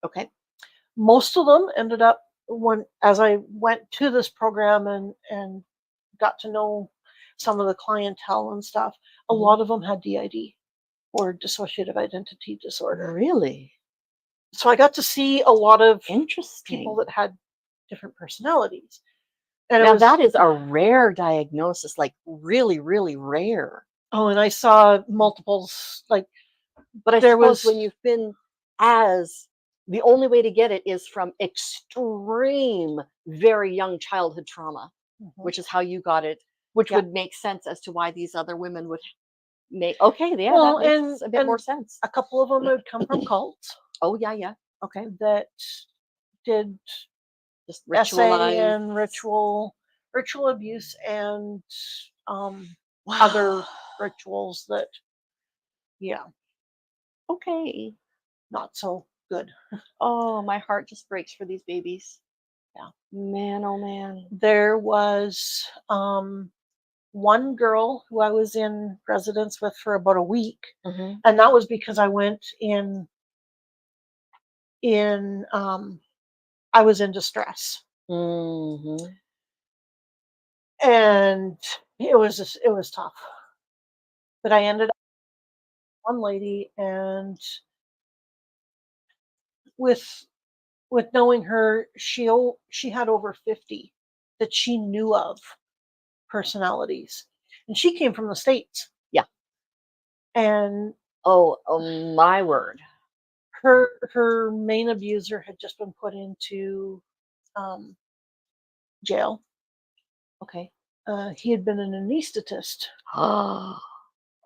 A: Okay.
B: Most of them ended up, when as I went to this program and got to know some of the clientele and stuff, a
A: Hmm.
B: lot of them had DID or dissociative identity disorder.
A: Really
B: So I got to see a lot of people
A: interesting.
B: that had different personalities. And it
A: Now
B: was,
A: that is a rare diagnosis, like really, really rare.
B: oh, and I saw multiples, like
A: But I
B: there
A: suppose
B: was,
A: when you've been as the only way to get it is from extreme, very young childhood trauma,
B: mhm,
A: which is how you got it, which
B: yeah.
A: would make sense as to why these other women would make. Okay, yeah, that
B: Well,
A: makes a bit more
B: and
A: sense.
B: a couple of them had come from cults
A: Oh yeah, yeah. Okay.
B: that did
A: Just
B: essay
A: ritualized.
B: and ritual abuse and um,
A: Wow.
B: other rituals that, yeah,
A: Okay.
B: not so good.
A: Oh, my heart just breaks for these babies.
B: Yeah.
A: Man, oh man.
B: There was one girl who I was in residence with for about a week,
A: Hmm.
B: and that was because I went in I was in distress,
A: Hmm.
B: and it was tough. But I ended up with one lady, and with knowing her, she had over 50 that she knew of personalities, and she came from the states,
A: Yeah.
B: and
A: Oh, my word.
B: her main abuser had just been put into um, jail.
A: Okay.
B: He had been an anesthetist, and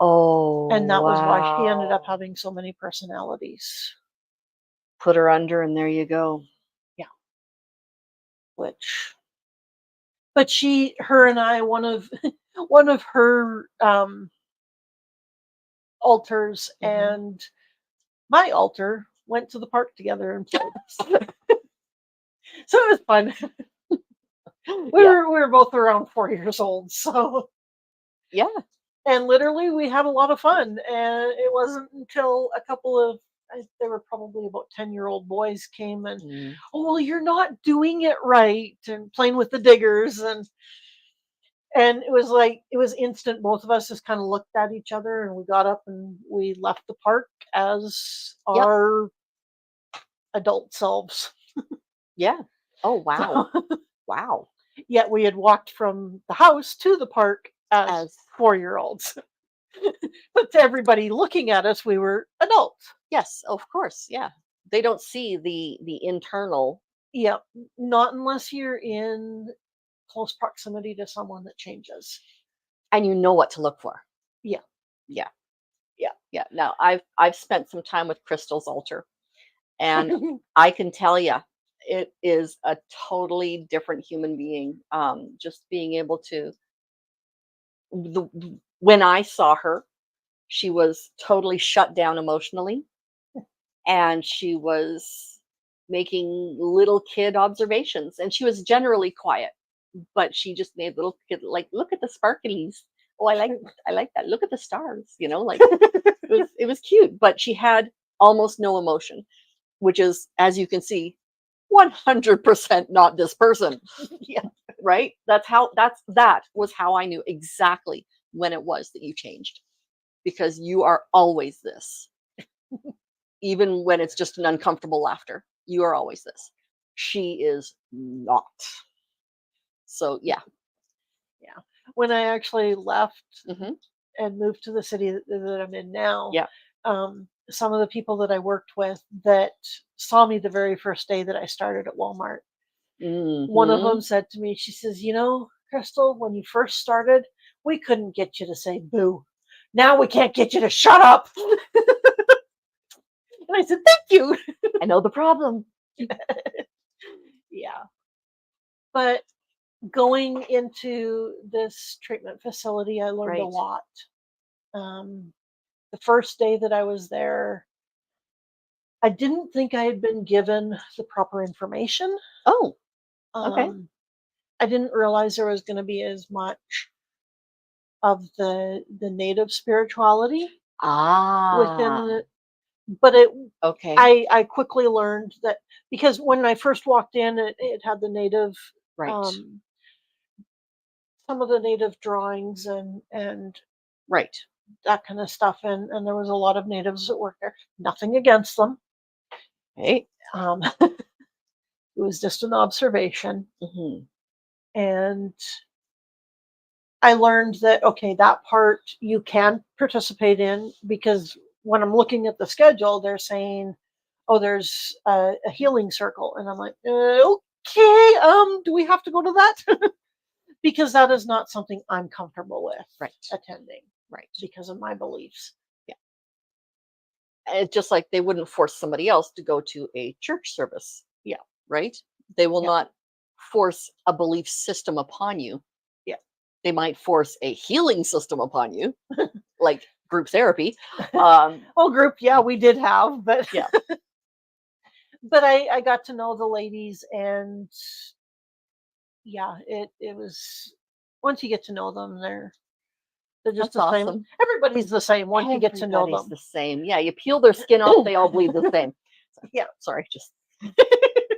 A: Oh,
B: that was why she ended up
A: wow.
B: having so many personalities.
A: Put her under, and there you go.
B: Yeah, which, but her and I, one of one of her altars
A: Hmm.
B: and my altar went to the park together and played. So it was fun.
A: Yeah.
B: We were both around 4 years old, so
A: Yeah.
B: and literally we had a lot of fun. And it wasn't until a couple of, there were probably about 10-year-old boys came and,
A: Mm.
B: oh well, you're not doing it right, and playing with the diggers, and it was like, it was instant. Both of us just kind of looked at each other and we got up and we left the park as
A: Yep.
B: our adult selves.
A: Yeah. Oh, wow.
B: So
A: Wow.
B: yet we had walked from the house to the park as
A: As
B: 4-year-olds. But to everybody looking at us, we were adults.
A: yes, of course. Yeah. They don't see the internal,
B: Yeah, not unless you're in close proximity to someone that changes.
A: and you know what to look for.
B: Yeah,
A: Yeah.
B: yeah.
A: Yeah. Now, I've spent some time with Crystal's altar, and I can tell you, it is a totally different human being. Just being able to when I saw her, she was totally shut down emotionally, and she was making little kid observations, and she was generally quiet, but she just made little kid, like, look at the sparklies. Oh, I like that. Look at the stars, like it was cute, but she had almost no emotion, which is, as you can see, 100% not this person.
B: Yeah.
A: Right? That was how I knew exactly when it was that you changed, because you are always this. Even when it's just an uncomfortable laughter, you are always this. She is not. So yeah.
B: Yeah. When I actually left
A: Hmm.
B: and moved to the city that I'm in now,
A: Yeah.
B: some of the people that I worked with that saw me the very first day that I started at Walmart, one of
A: Hmm.
B: them said to me, she says, Krystal, when you first started, we couldn't get you to say boo. Now we can't get you to shut up. And I said, thank you.
A: I know the problem.
B: Yeah. But going into this treatment facility, I learned a
A: Right.
B: lot. The first day that I was there, I didn't think I had been given the proper information.
A: Oh, okay.
B: Um, I didn't realize there was going to be as much of the native spirituality within
A: Ah,
B: the, but
A: okay.
B: I quickly learned that, because when I first walked in, it had the native,
A: Right.
B: um, some of the native drawings and
A: Right.
B: that kind of stuff, and there was a lot of natives that worked there. Nothing against them.
A: Hey.
B: It was just an observation,
A: Hmm.
B: and I learned that, okay, that part you can participate in, because when I'm looking at the schedule, they're saying, "Oh, there's a healing circle," and I'm like, "Okay, do we have to go to that?" Because that is not something I'm comfortable with
A: Right.
B: attending
A: Right.
B: because of my beliefs.
A: Yeah. It's just like they wouldn't force somebody else to go to a church service.
B: Yeah,
A: Right. They will
B: yeah,
A: not force a belief system upon you.
B: yeah.
A: They might force a healing system upon you, like group therapy. Um,
B: Well, group, yeah, we did have, but
A: yeah,
B: but I got to know the ladies, and yeah, it was, once you get to know them, they're just
A: that's
B: the same.
A: awesome.
B: Everybody's the same once you get to know
A: Everybody's
B: them.
A: the same. Yeah, you peel their skin off, they all bleed the same.
B: Yeah,
A: Sorry, just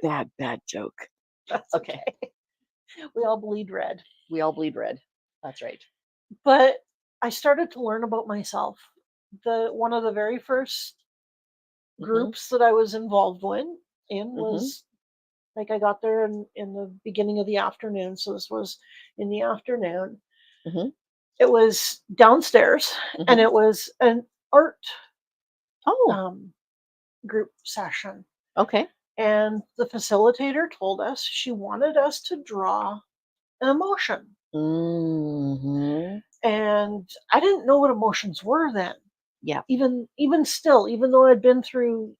A: bad joke.
B: that's
A: Okay,
B: okay. We all bleed red.
A: we all bleed red. That's right.
B: But I started to learn about myself. The One of the very first
A: Hmm.
B: groups that I was involved in
A: Hmm.
B: was, like, I got there in the beginning of the afternoon, so this was in the afternoon.
A: Hmm.
B: It was downstairs, and
A: Hmm.
B: it was an art
A: Oh,
B: um, group session.
A: okay.
B: And the facilitator told us she wanted us to draw an emotion.
A: Hmm.
B: And I didn't know what emotions were then.
A: Yeah,
B: Even still, even though I'd been through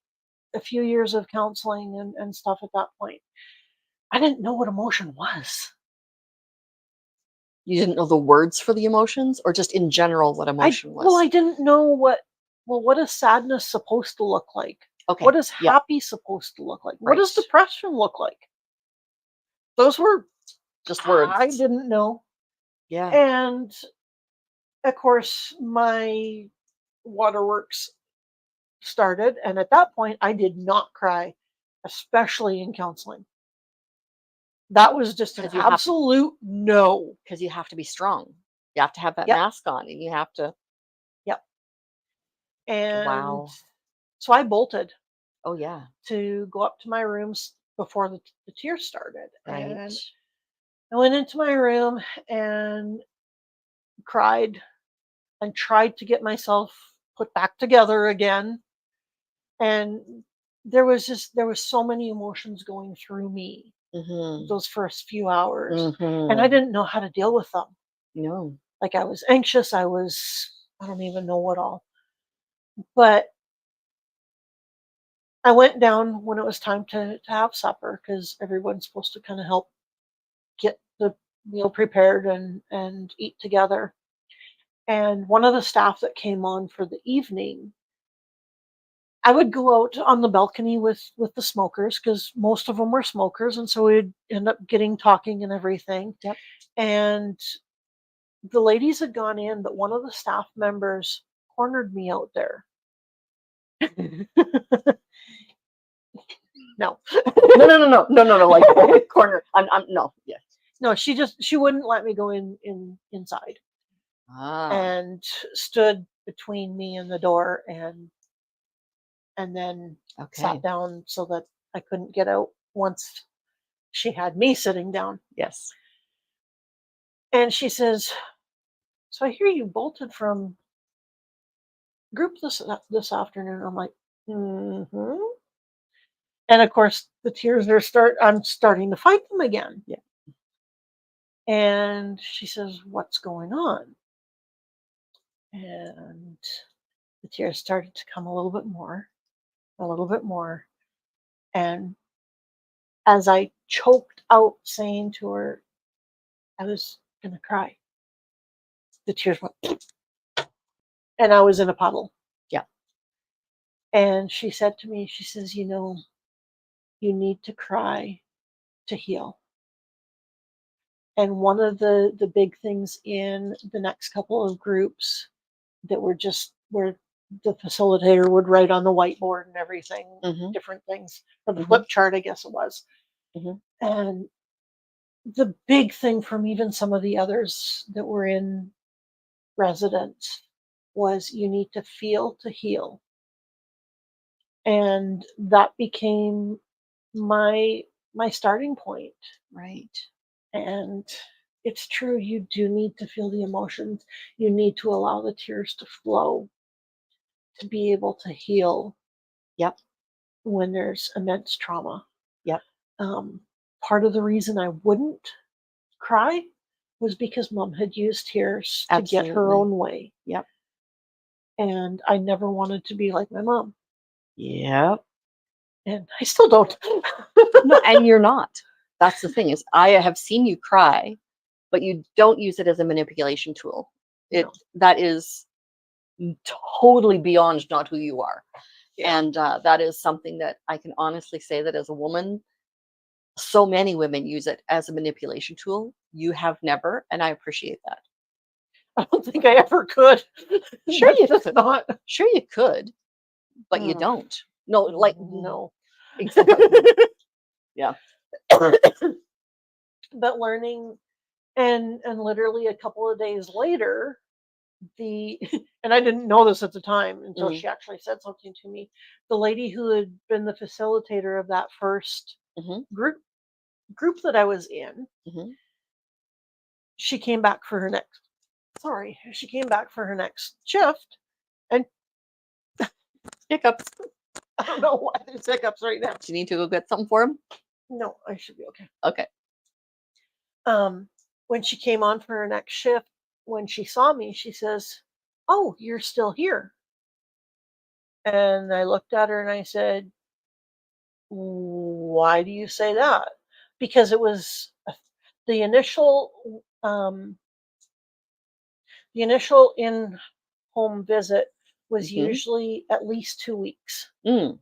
B: a few years of counseling and stuff at that point, I didn't know what emotion was.
A: you didn't know the words for the emotions, or just in general what emotion
B: I
A: was.
B: didn't know what is sadness supposed to look like?
A: Okay.
B: What is
A: Yeah.
B: happy supposed to look like? What
A: Right.
B: does depression look like? Those were,
A: Just
B: I
A: words.
B: didn't know.
A: Yeah.
B: And of course, my waterworks started, and at that point I did not cry, especially in counseling. That was just an
A: Because
B: absolute no.
A: you have to be strong. You have to have that
B: Yep,
A: mask on, and you have to.
B: yep. And
A: Wow.
B: so I bolted
A: Oh yeah.
B: to go up to my rooms before the tears started.
A: Right.
B: And I went into my room and cried and tried to get myself put back together again. And there was so many emotions going through me
A: Mhm.
B: those first few hours, and I
A: Mhm.
B: didn't know how to deal with them.
A: No.
B: Like, I was anxious, I don't even know what all. But I went down when it was time to have supper, because everyone's supposed to kind of help get the meal prepared and eat together. And one of the staff that came on for the evening, I would go out on the balcony with the smokers, because most of them were smokers, and so we'd end up getting talking and everything.
A: Yep.
B: And The ladies had gone in, but one of the staff members cornered me out there. No.
A: No, like corner. I'm no, yeah.
B: No, she wouldn't let me go inside
A: Ah,
B: and stood between me and the door and then
A: okay.
B: sat down so that I couldn't get out once she had me sitting down.
A: Yes.
B: And she says, "So I hear you bolted from group this afternoon." I'm like, "Mm-hmm." And of course, the tears I'm starting to fight them again.
A: Yeah.
B: And she says, "What's going on?" And the tears started to come a little bit more, a little bit more. And as I choked out saying to her, I was going to cry, the tears went, and I was in a puddle.
A: Yeah.
B: And she said to me, she says, you need to cry to heal. And one of the big things in the next couple of groups that were just where the facilitator would write on the whiteboard and everything, different things, or the flip chart, I guess it was. And the big thing from even some of the others that were in residence was you need to feel to heal. And that became my starting point.
A: Right.
B: And it's true, you do need to feel the emotions. You need to allow the tears to flow to be able to heal.
A: Yep.
B: When there's immense trauma.
A: Yep.
B: Part of the reason I wouldn't cry was because mom had used tears to get her own way.
A: Yep.
B: And I never wanted to be like my mom.
A: Yep.
B: And I still don't.
A: No, and you're not. That's the thing is I have seen you cry, but you don't use it as a manipulation tool. That is totally beyond not who you are. Yeah. And that is something that I can honestly say that as a woman, so many women use it as a manipulation tool. You have never, and I appreciate that.
B: I don't think I ever could.
A: Sure you could. Not. Sure you could, but you don't. No, like
B: no.
A: Exactly. Yeah.
B: But learning, and literally a couple of days later, and I didn't know this at the time until she actually said something to me. The lady who had been the facilitator of that first group that I was in, she came back for her next. She came back for her next shift, and
A: hiccups.
B: I don't know why there's hiccups right now.
A: Do you need to go get something for him?
B: No, I should be okay.
A: Okay.
B: When she came on for her next shift, when she saw me, she says, "Oh, you're still here." And I looked at her and I said, "Why do you say that?" Because it was the initial in-home visit was usually at least 2 weeks. And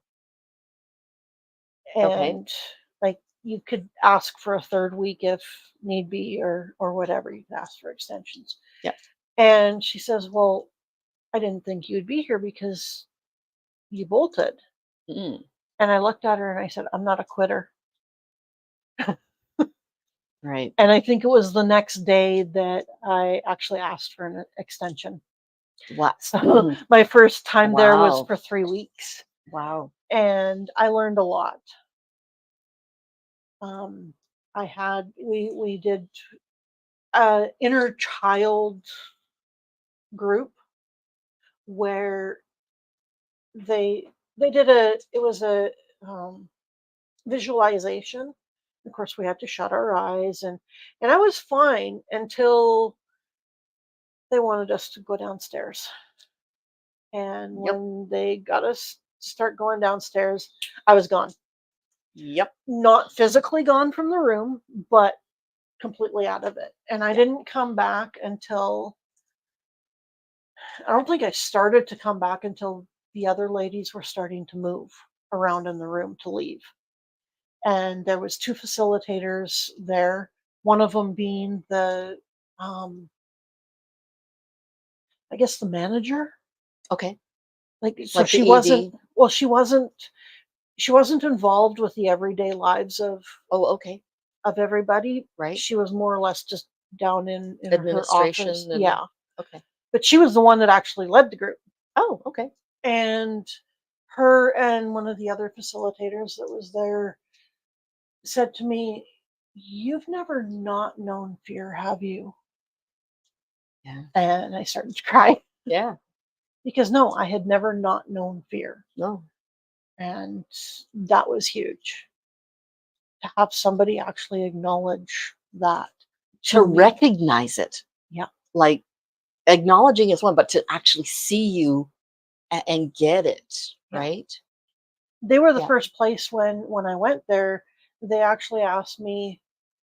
B: like you could ask for a third week if need be, or whatever. You could ask for extensions.
A: Yeah.
B: And she says, "Well, I didn't think you'd be here because you bolted." And I looked at her and I said, "I'm not a quitter."
A: Right.
B: And I think it was the next day that I actually asked for an extension.
A: Wow.
B: So my first time there was for 3 weeks.
A: Wow.
B: And I learned a lot. We did an inner child group where they did it was a visualization. Of course, we had to shut our eyes, and I was fine until they wanted us to go downstairs. And when they got us to start going downstairs, I was gone.
A: Yep.
B: Not physically gone from the room, but completely out of it. And I didn't come back until, I don't think I started to come back until the other ladies were starting to move around in the room to leave. And there was 2 facilitators there, one of them being the I guess, the manager.
A: Okay.
B: Like, so
A: Like the
B: she wasn't,
A: ED.
B: well, she wasn't involved with the everyday lives
A: Oh, okay.
B: of everybody.
A: Right.
B: She was more or less just down in her office.
A: Administration and
B: Yeah.
A: okay.
B: But she was the one that actually led the group.
A: Oh, okay.
B: And her and one of the other facilitators that was there said to me, "You've never not known fear, have you?"
A: Yeah.
B: And I started to cry
A: Yeah.
B: because no, I had never not known fear.
A: No.
B: And that was huge to have somebody actually acknowledge that
A: To
B: to me.
A: recognize it.
B: Yeah.
A: Like acknowledging is one, but to actually see you and get it,
B: Yeah.
A: right?
B: They were the
A: Yeah.
B: first place when I went there, they actually asked me,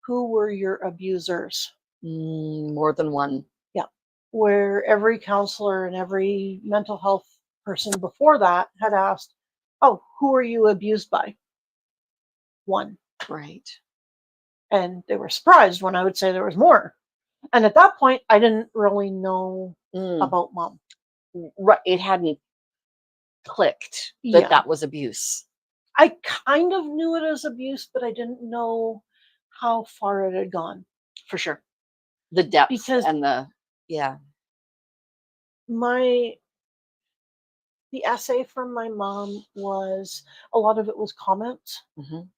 B: "Who were your abusers?"
A: More than one.
B: Yeah. Where every counselor and every mental health person before that had asked, "Oh, who are you abused by?" One.
A: Right.
B: And they were surprised when I would say there was more. And at that point, I didn't really know
A: Mm.
B: about mom.
A: Right. It hadn't clicked that
B: Yeah.
A: that was abuse.
B: I kind of knew it as abuse, but I didn't know how far it had gone.
A: For sure. The depth
B: Because
A: and the yeah.
B: my the essay from my mom was, a lot of it was comments
A: Mhm.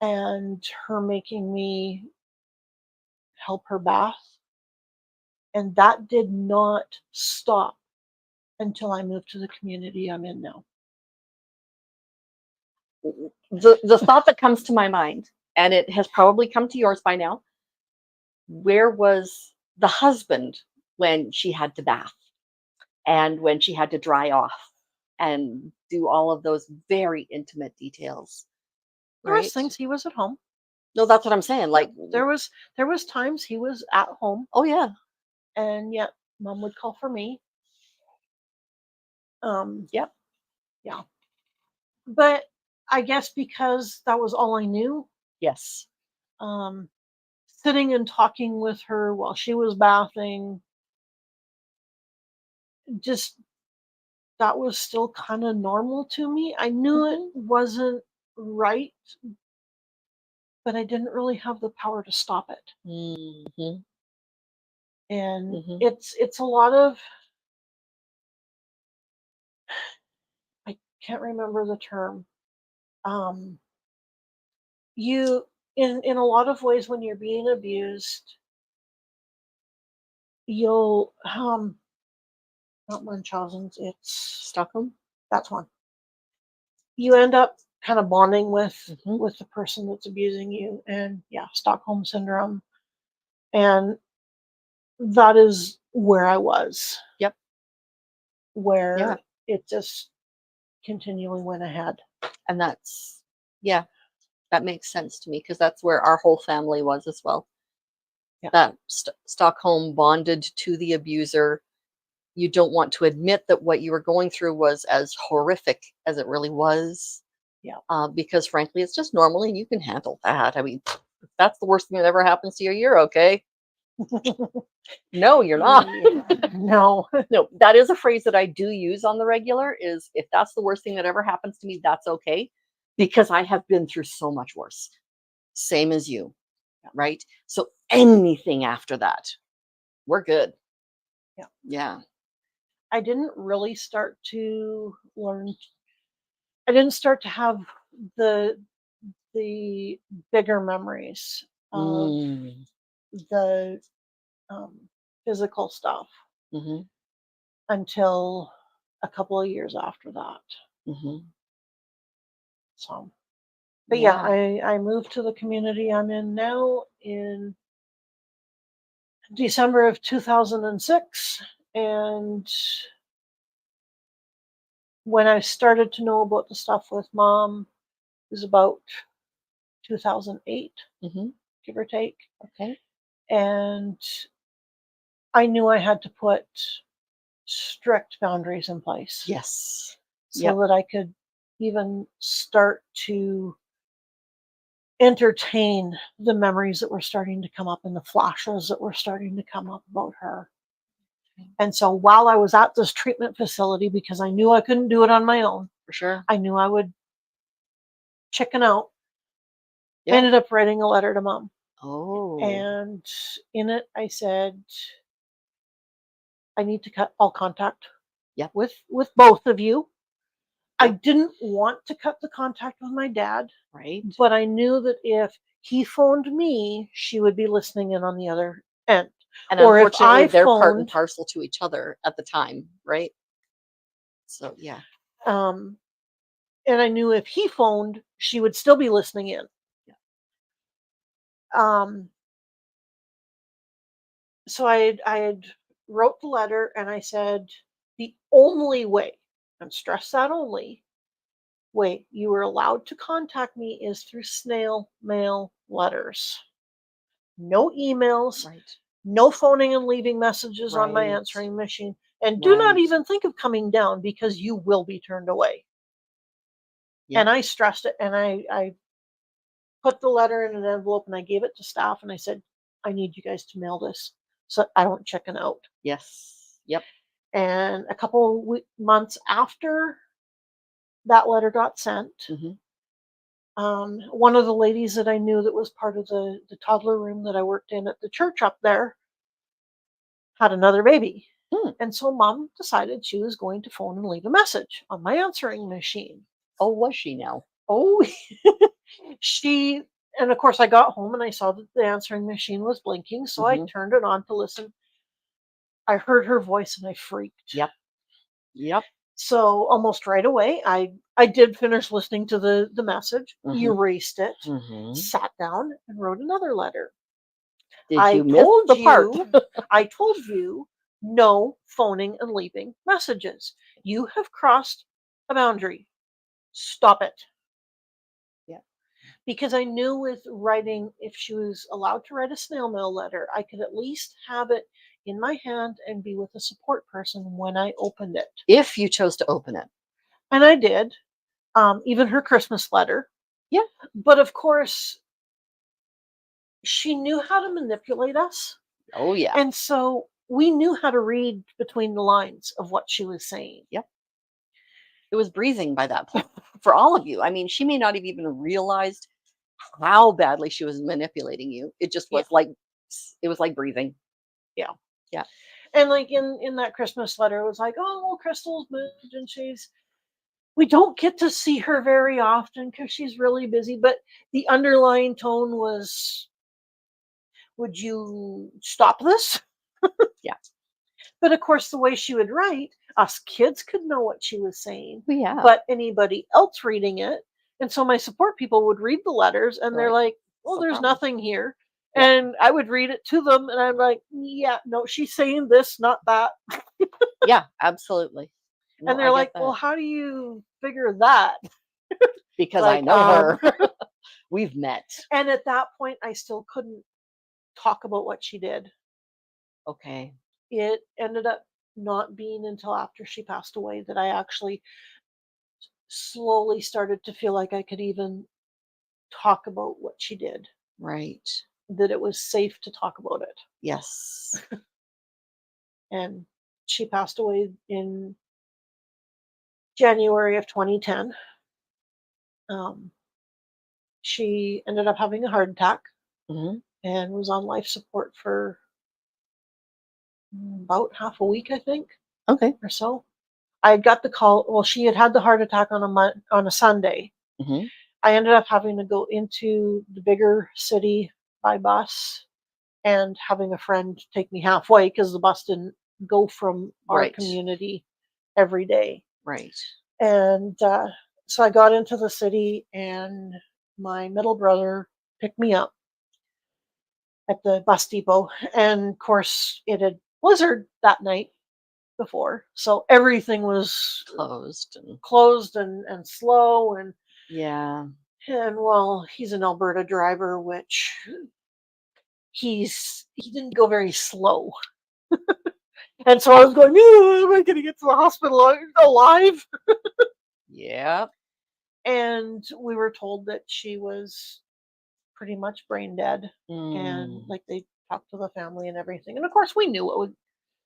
B: and her making me help her bath. And that did not stop until I moved to the community I'm in now.
A: The thought that comes to my mind, and it has probably come to yours by now, where was the husband when she had to bath and when she had to dry off and do all of those very intimate details,
B: There was
A: right?
B: things he was at home.
A: No, that's what I'm saying.
B: Yeah,
A: Like,
B: there was times he was at home,
A: oh yeah,
B: and yet mom would call for me.
A: yep,
B: Yeah. But I guess because that was all I knew,
A: yes.
B: um, sitting and talking with her while she was bathing, just that was still kind of normal to me. I knew it
A: Hmm.
B: wasn't right, but I didn't really have the power to stop it.
A: Hmm.
B: And
A: Hmm.
B: it's a lot of, I can't remember the term. Um, you in a lot of ways when you're being abused, you'll not Munchausen's, it's
A: Stockholm.
B: that's one. You end up kind of bonding
A: Hmm.
B: with the person that's abusing you, and yeah, Stockholm syndrome. And that is where I was,
A: Yep. Yeah.
B: where it just continually went ahead.
A: And that's yeah, that makes sense to me because that's where our whole family was as well.
B: Yeah.
A: That Stockholm bonded to the abuser. You don't want to admit that what you were going through was as horrific as it really was,
B: Yeah.
A: because frankly, it's just normal and you can handle that. I mean, if that's the worst thing that ever happens to you, you're okay. No, you're not.
B: Yeah. No.
A: No, that is a phrase that I do use on the regular is if that's the worst thing that ever happens to me, that's okay because I have been through so much worse. Same as you, right? So anything after that, we're good.
B: Yeah.
A: Yeah.
B: I didn't really start to learn, I didn't start to have the the bigger memories of
A: Mm.
B: the physical stuff
A: Mhm.
B: until a couple of years after that.
A: Mhm.
B: So, but yeah,
A: Yeah.
B: I moved to the community I'm in now in December of 2006. And when I started to know about the stuff with mom, it was about 2008,
A: Mhm.
B: give or take.
A: Okay.
B: And I knew I had to put strict boundaries in place
A: Yes.
B: so
A: Yep.
B: that I could even start to entertain the memories that were starting to come up and the flashes that were starting to come up about her. And so while I was at this treatment facility, because I knew I couldn't do it on my own,
A: For sure.
B: I knew I would chicken out. I
A: Yeah.
B: ended up writing a letter to mom.
A: Oh.
B: And in it, I said, I need to cut all contact
A: Yep.
B: with both of you. I
A: Yep.
B: didn't want to cut the contact with my dad,
A: Right.
B: but I knew that if he phoned me, she would be listening in on the other end.
A: And
B: Or if
A: unfortunately,
B: I
A: they're part and
B: phoned,
A: parcel to each other at the time, right? So yeah.
B: um, and I knew if he phoned, she would still be listening in.
A: Yeah.
B: Um, so I had wrote the letter and I said the only way, and stress that only way you are allowed to contact me is through snail mail letters. No emails,
A: Right.
B: no phoning and leaving messages on my
A: Right.
B: answering machine, and do not
A: Right.
B: even think of coming down because you will be turned away.
A: Yep.
B: And I stressed it, and I put the letter in an envelope and I gave it to staff and I said, I need you guys to mail this so I don't chicken out.
A: Yes. Yep.
B: And a couple months after that letter got sent,
A: Mhm.
B: one of the ladies that I knew that was part of the toddler room that I worked in at the church up there had another baby.
A: Hmm.
B: And so mom decided she was going to phone and leave a message on my answering machine.
A: Oh, was she now?
B: Oh, she, and of course I got home and I saw that the answering machine was blinking. So I
A: Mhm.
B: turned it on to listen. I heard her voice and I freaked.
A: Yep. Yep.
B: So almost right away, I did finish listening to the message,
A: Mhm.
B: erased it,
A: Mhm.
B: sat down and wrote another letter.
A: Did
B: I
A: you miss
B: told
A: the part?
B: you, I told you, no phoning and leaving messages. You have crossed a boundary. Stop it.
A: Yeah.
B: Because I knew with writing, if she was allowed to write a snail mail letter, I could at least have it in my hand and be with a support person when I opened it.
A: If you chose to open it.
B: And I did, even her Christmas letter.
A: Yeah.
B: But of course, she knew how to manipulate us.
A: Oh yeah.
B: And so we knew how to read between the lines of what she was saying.
A: Yep. It was breezing by that point for all of you. I mean, she may not have even realized how badly she was manipulating you. It just
B: Yeah,
A: was like it was like breathing.
B: yeah.
A: Yeah.
B: And like in that Christmas letter, it was like, oh, well, Crystal's moved and we don't get to see her very often because she's really busy. But the underlying tone was, would you stop this?
A: Yeah.
B: But of course, the way she would write, us kids could know what she was saying,
A: Well, yeah.
B: but anybody else reading it. And so my support people would read the letters and
A: They're
B: they're
A: like,
B: like,
A: what's
B: well,
A: the
B: there's
A: problem?
B: nothing here.
A: Yeah.
B: And I would read it to them and I'm like, yeah, no, she's saying this, not that.
A: Yeah, absolutely. No,
B: And
A: I
B: they're
A: get
B: like, well,
A: that
B: how do you figure that?
A: because I
B: Like,
A: know her. We've met.
B: and at that point, I still couldn't talk about what she did.
A: Okay.
B: It ended up not being until after she passed away that I actually slowly started to feel like I could even talk about what she did,
A: Right.
B: that it was safe to talk about it.
A: Yes.
B: And she passed away in January of 2010. Um, she ended up having a heart attack
A: Mhm.
B: and was on life support for about half a week, I think,
A: Okay.
B: or so. I got the call. Well, she had had the heart attack on on a Sunday.
A: Mhm.
B: I ended up having to go into the bigger city by bus and having a friend take me halfway because the bus didn't go from our
A: Right.
B: community every day.
A: Right.
B: And so I got into the city, and my middle brother picked me up at the bus depot. And of course, it had blizzard that night before, so everything was
A: Closed and
B: closed and slow.
A: yeah.
B: And well, he's an Alberta driver, which he didn't go very slow. And so I was going, am I going to get to the hospital alive?
A: Yeah.
B: And we were told that she was pretty much brain dead. And
A: Mm.
B: like they talked to the family and everything. And of course, we knew what would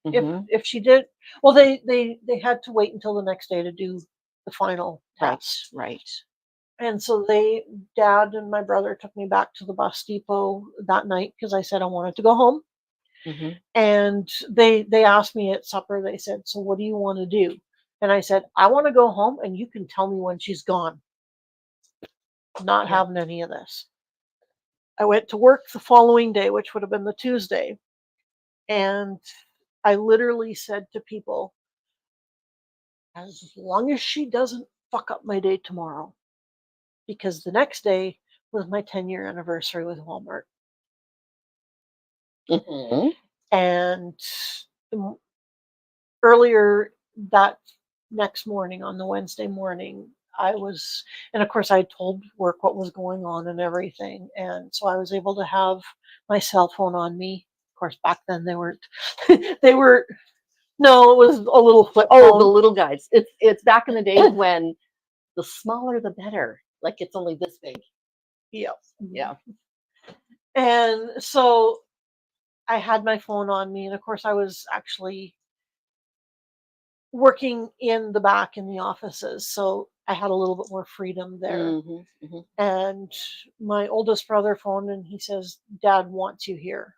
A: Mhm.
B: If she did, well, they had to wait until the next day to do the final
A: Right,
B: test.
A: right.
B: And so dad and my brother took me back to the bus depot that night because I said I wanted to go home.
A: Mhm.
B: And they asked me at supper, they said, "So what do you want to do?" And I said, "I want to go home and you can tell me when she's gone. Not
A: Yeah.
B: having any of this." I went to work the following day, which would have been the Tuesday, and I literally said to people, as long as she doesn't fuck up my day tomorrow, because the next day was my 10-year anniversary with Walmart.
A: Mhm.
B: And m- earlier that next morning, on the Wednesday morning, and of course, I told work what was going on and everything. And so I was able to have my cell phone on me. Of course, back then they weren't, they were, no, it was a little flip
A: Oh, the
B: phone.
A: little guys. It's back in the days when the smaller the better. Like it's only this big.
B: Yeah.
A: Yeah.
B: And so I had my phone on me. And of course, I was actually working in the back in the offices. So I had a little bit more freedom there.
A: Mhm. Mhm.
B: And my oldest brother phoned and he says, "Dad wants you here."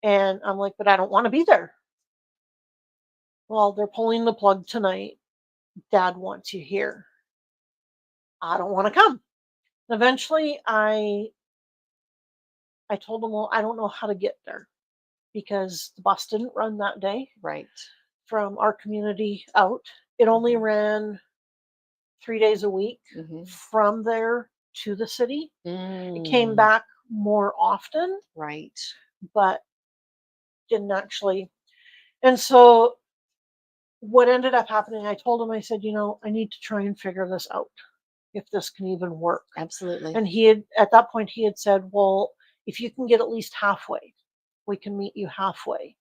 B: And I'm like, "But I don't want to be there." "Well, they're pulling the plug tonight. Dad wants you here." "I don't want to come." And eventually I told him, "Well, I don't know how to get there because the bus didn't run that day
A: Right.
B: from our community out. It only
A: Mhm.
B: ran 3 days a week
A: Mhm.
B: from there to the city. It came
A: Mm.
B: back more often,
A: Right.
B: but didn't actually. And so what ended up happening, I told him, I said, "I need to try and figure this out, if this can even work."
A: Absolutely.
B: And at that point, he had said, "Well, if you can get at least halfway, we can meet you halfway,"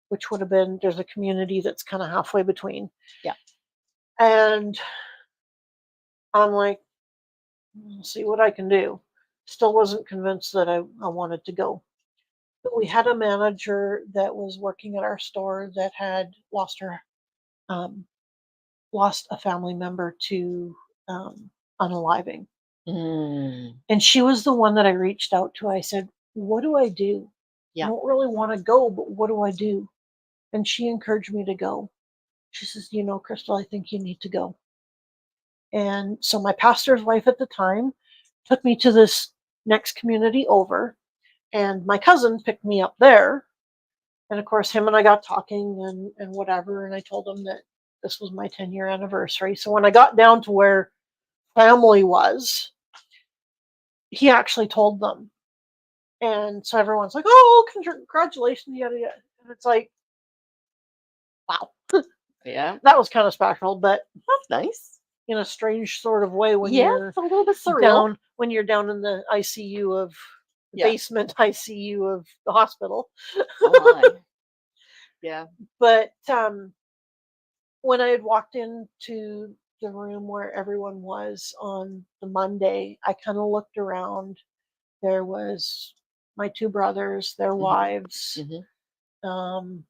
B: which would have been, there's a community that's kind of halfway between.
A: Yeah.
B: And I'm like, "I'll see what I can do." Still wasn't convinced that I wanted to go. But we had a manager that was working at our store that had um, lost a family member to unaliving.
A: Mm.
B: And she was the one that I reached out to. I said, "What do I do? I
A: Yeah.
B: don't really want to go, but what do I do?" And she encouraged me to go. She says, "Krystal, I think you need to go." And so my pastor's wife at the time took me to this next community over, and my cousin picked me up there. And of course, him and I got talking and whatever. And I told him that this was my 10-year anniversary. So when I got down to where family was, he actually told them. And so everyone's like, "Oh, congratulations, yada yada." And it's like, wow,
A: Yeah.
B: that was kind of special, but
A: That's nice.
B: in a strange sort of way when
A: Yeah,
B: you're
A: it's a little bit surreal.
B: down in the ICU of the
A: Yeah.
B: basement ICU of the hospital.
A: Oh my. Yeah.
B: But when I had walked into the room where everyone was on the Monday, I kind of looked around. There was my two brothers, their
A: Mhm.
B: wives.
A: Mhm.
B: Um,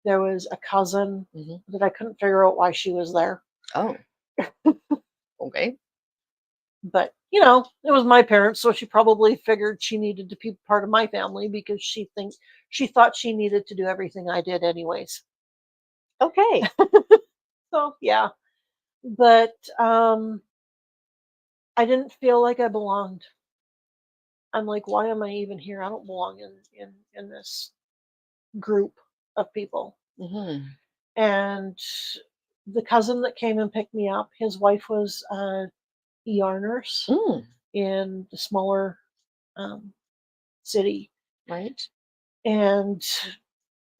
B: there was a cousin
A: Mhm.
B: that I couldn't figure out why she was there.
A: Oh, okay.
B: But, it was my parents, so she probably figured she needed to be part of my family because she thought she needed to do everything I did anyways.
A: Okay.
B: So, yeah. But I didn't feel like I belonged. I'm like, why am I even here? I don't belong in this group of people.
A: Mhm.
B: And the cousin that came and picked me up, his wife was a ER nurse
A: Mm.
B: in the smaller um, city.
A: Right.
B: And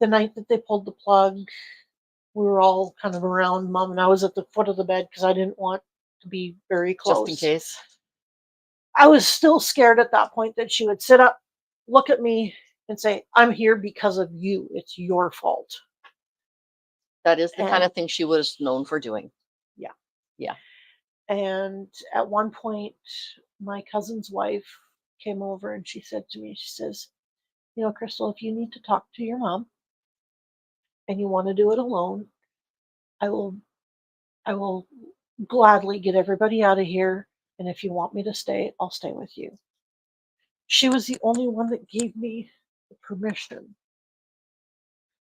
B: the night that they pulled the plug, we were all kind of around mom, and I was at the foot of the bed because I didn't want to be very
A: Just in
B: close.
A: case.
B: I was still scared at that point that she would sit up, look at me, and say, "I'm here because of you. It's your fault."
A: That is the kind
B: And
A: of thing she was known for doing.
B: yeah.
A: Yeah.
B: And at one point, my cousin's wife came over and she said to me, she says, "Krystal, if you need to talk to your mom, and you want to do it alone, I will I will gladly get everybody out of here, and if you want me to stay, I'll stay with you. She was the only one that gave me the permission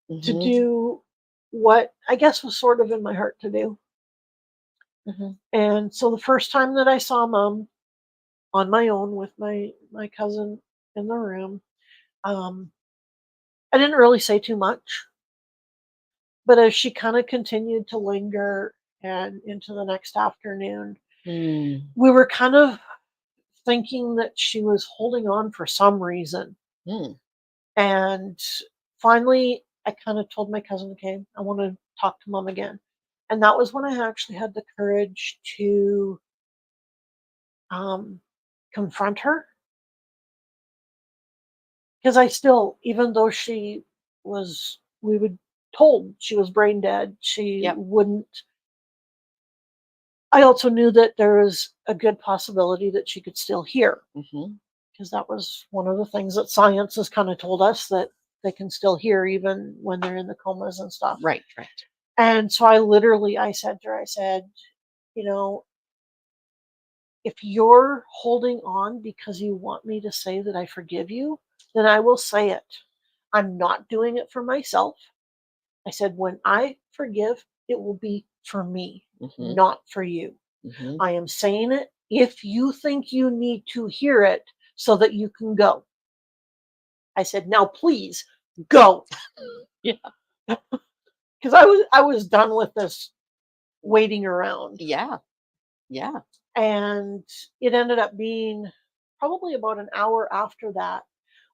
B: to
A: Mhm.
B: do what I guess was sort of in my heart to do.
A: Mhm.
B: And so the first time that I saw mom on my own with my cousin in the room, um, I didn't really say too much, but as she kind of continued to linger and into the next afternoon,
A: Mm.
B: we were kind of thinking that she was holding on for some reason.
A: Mm.
B: And finally, I kind of told my cousin, okay, I want to talk to mom again. And that was when I actually had the courage to um, confront her. Because I still, even though she was, we were told she was brain dead, she
A: Yep.
B: wouldn't. I also knew that there was a good possibility that she could still hear,
A: Mhm.
B: because that was one of the things that science has kind of told us, that they can still hear even when they're in the comas and stuff.
A: Right, right.
B: And so I said to her, I said, you know, if you're holding on because you want me to say that I forgive you, then I will say it. I'm not doing it for myself. I said, when I forgive, it will be for me,
A: Mhm.
B: not for you.
A: Mhm.
B: I am saying it if you think you need to hear it so that you can go. I said, now please go.
A: Yeah.
B: Because I was done with this waiting around.
A: Yeah. Yeah.
B: And it ended up being probably about an hour after that,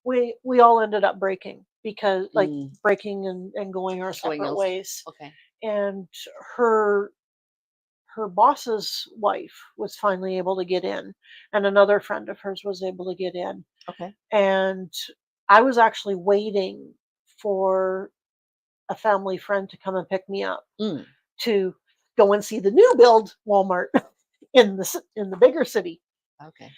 B: we all ended up breaking, because like
A: Mm.
B: breaking and going our
A: Going
B: separate
A: else.
B: ways.
A: Okay.
B: And her her boss's wife was finally able to get in, and another friend of hers was able to get in.
A: Okay.
B: And I was actually waiting for a family friend to come and pick me up
A: Mm.
B: to go and see the new build Walmart in the bigger city,
A: Okay.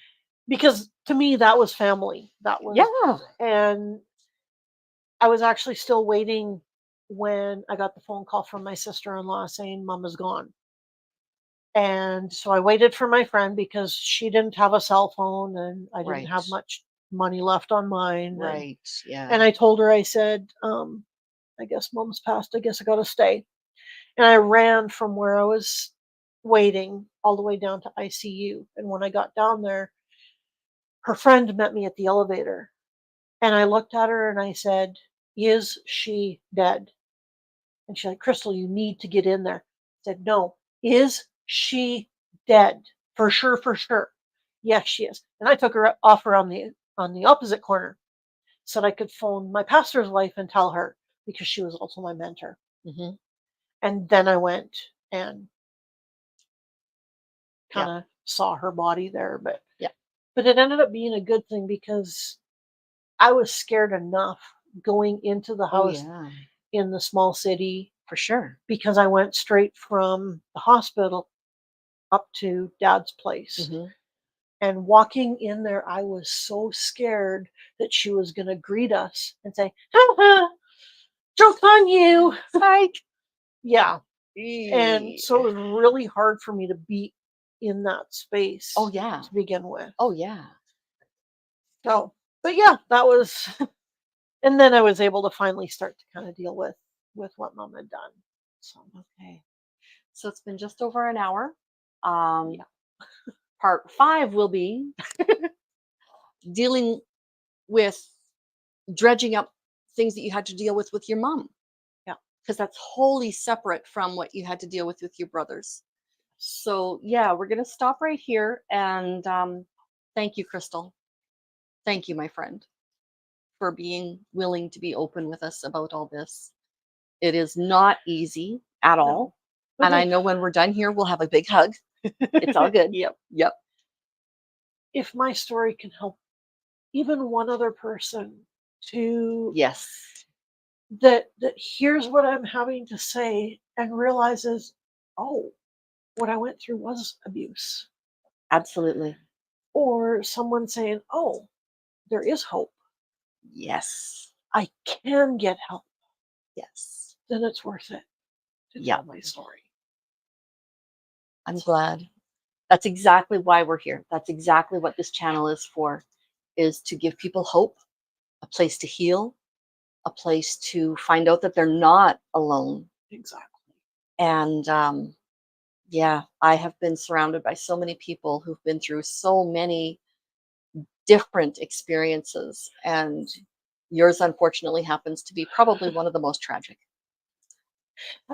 B: because to me that was family. That was,
A: Yeah.
B: and I was actually still waiting when I got the phone call from my sister-in-law saying mom is gone. And so I waited for my friend because she didn't have a cell phone and I didn't
A: Right.
B: have much money left on mine.
A: Right. Yeah.
B: And I told her, I said, I guess mom's passed. I guess I got to stay. And I ran from where I was waiting all the way down to ICU. And when I got down there, her friend met me at the elevator. And I looked at her and I said, is she dead? And she's like, Krystal, you need to get in there. I said, no, is she dead? For sure, for sure. Yes, she is. And I took her off her on the opposite corner so that I could phone my pastor's wife and tell her, because she was also my mentor.
A: Mhm.
B: And then I went and kind
A: Yeah.
B: of saw her body there.
A: Yeah.
B: But it ended up being a good thing, because I was scared enough going into the
A: Oh
B: house
A: yeah.
B: in the small city,
A: For sure.
B: because I went straight from the hospital up to dad's place.
A: Mhm.
B: And walking in there, I was so scared that she was going to greet us and say, ha ha, joke on you.
A: Psych.
B: Yeah. And
A: Ee.
B: so it was really hard for me to be in that
A: Oh
B: space
A: yeah.
B: to begin with.
A: Oh yeah.
B: So, but yeah, that was, and then I was able to finally start to kind of deal with what mom had done. So,
A: Okay. So it's been just over an hour.
B: yeah.
A: Part 5 will be dealing with dredging up things that you had to deal with your mom,
B: Yeah.
A: because that's wholly separate from what you had to deal with your brothers. So yeah, we're gonna stop right here, and thank you, Krystal. Thank you, my friend, for being willing to be open with us about all this. It is not easy at
B: No.
A: all,
B: But
A: and I
B: if,
A: know when we're done here, we'll have a big hug. It's all good.
B: yep.
A: Yep.
B: If my story can help even one other person to,
A: Yes.
B: that hears what I'm having to say and realizes, oh, what I went through was abuse.
A: Absolutely.
B: Or someone saying, oh, there is hope.
A: Yes.
B: I can get help.
A: Yes.
B: then it's worth it to
A: Yeah.
B: tell my story.
A: I'm glad. That's exactly why we're here. That's exactly what this channel is for, is to give people hope, a place to heal, a place to find out that they're not alone.
B: Exactly.
A: And yeah, I have been surrounded by so many people who've been through so many different experiences, and yours unfortunately happens to be probably one of the most tragic.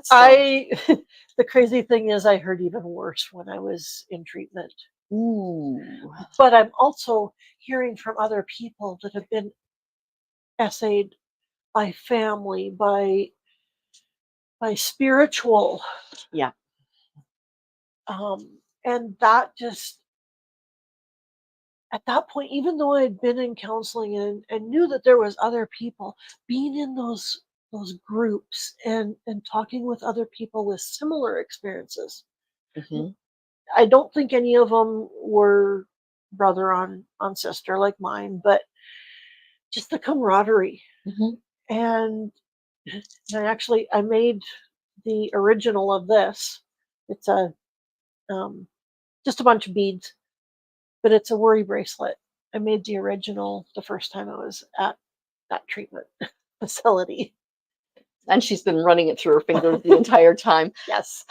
A: So,
B: The crazy thing is, I heard even worse when I was in treatment.
A: ooh,
B: But I'm also hearing from other people that have been essayed by family, by spiritual,
A: yeah,
B: and that just, at that point, even though I had been in counseling and knew that there was other people, being in those groups and talking with other people with similar experiences,
A: hmm
B: I don't think any of them were brother on sister like mine, but just the camaraderie.
A: hmm
B: And I made the original of this. It's a um, just a bunch of beads, but it's a worry bracelet. I made the original the first time I was at that treatment facility.
A: and she's been running it through her fingers the entire time.
B: Yes.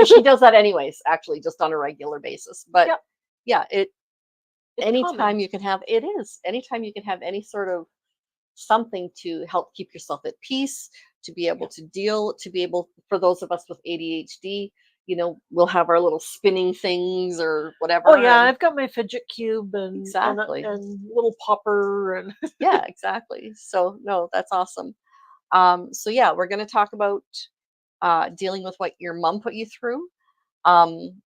A: She does that anyways, actually, just on a regular basis. But
B: Yep.
A: yeah,
B: It's
A: anytime
B: common.
A: you can have it is anytime you can have any sort of something to help keep yourself at peace, to be able
B: Yeah.
A: to deal, to be able, for those of us with ADHD, we'll have our little spinning things or
B: Oh
A: whatever.
B: yeah,
A: And
B: I've got my fidget cube
A: exactly.
B: and little popper and
A: Yeah, exactly. So no, that's awesome. So yeah, we're going to talk about dealing with what your mom put you through. Um,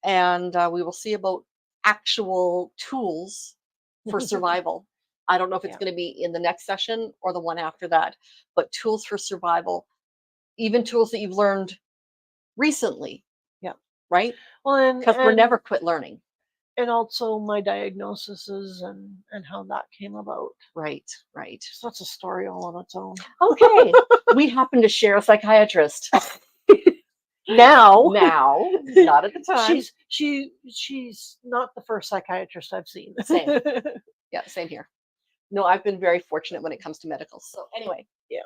A: and we will see about actual tools for survival. I don't know if it's
B: yeah.
A: going to be in the next session or the one after that, but tools for survival, even tools that you've learned recently,
B: Yeah.
A: right?
B: Well,
A: Because we're never quit learning.
B: and also my diagnoses and how that came about.
A: Right, right.
B: So that's a story all on its own.
A: Okay. We happen to share a psychiatrist
B: Now,
A: now, not at the time.
B: she's not the first psychiatrist I've seen.
A: Same. Yeah, same here. No, I've been very fortunate when it comes to medical. So anyway,
B: Yeah.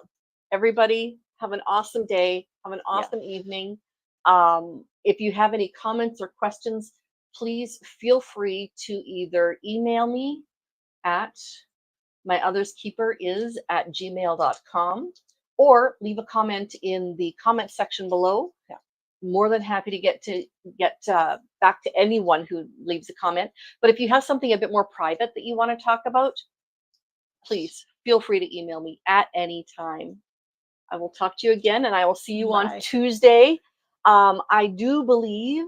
A: everybody have an awesome day. Have an
B: Yeah.
A: awesome evening. If you have any comments or questions, please feel free to either email me at myotherskeeper@gmail.com or leave a comment in the comment section below.
B: Yeah.
A: More than happy to get back to anyone who leaves a comment. But if you have something a bit more private that you want to talk about, please feel free to email me at any time. I will talk to you again, and I will see you on
B: Bye.
A: Tuesday. I do believe,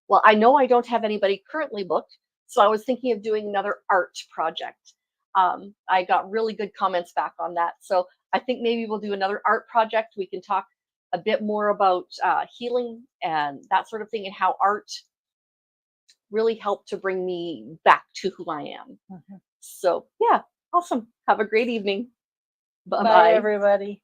A: well, I know I don't have anybody currently booked, so I was thinking of doing another art project. I got really good comments back on that. So I think maybe we'll do another art project. We can talk a bit more about healing and that sort of thing, and how art really helped to bring me back to who I am.
B: Mhm.
A: So, yeah, awesome. Have a great evening. Bye
B: Bye,
A: bye.
B: everybody.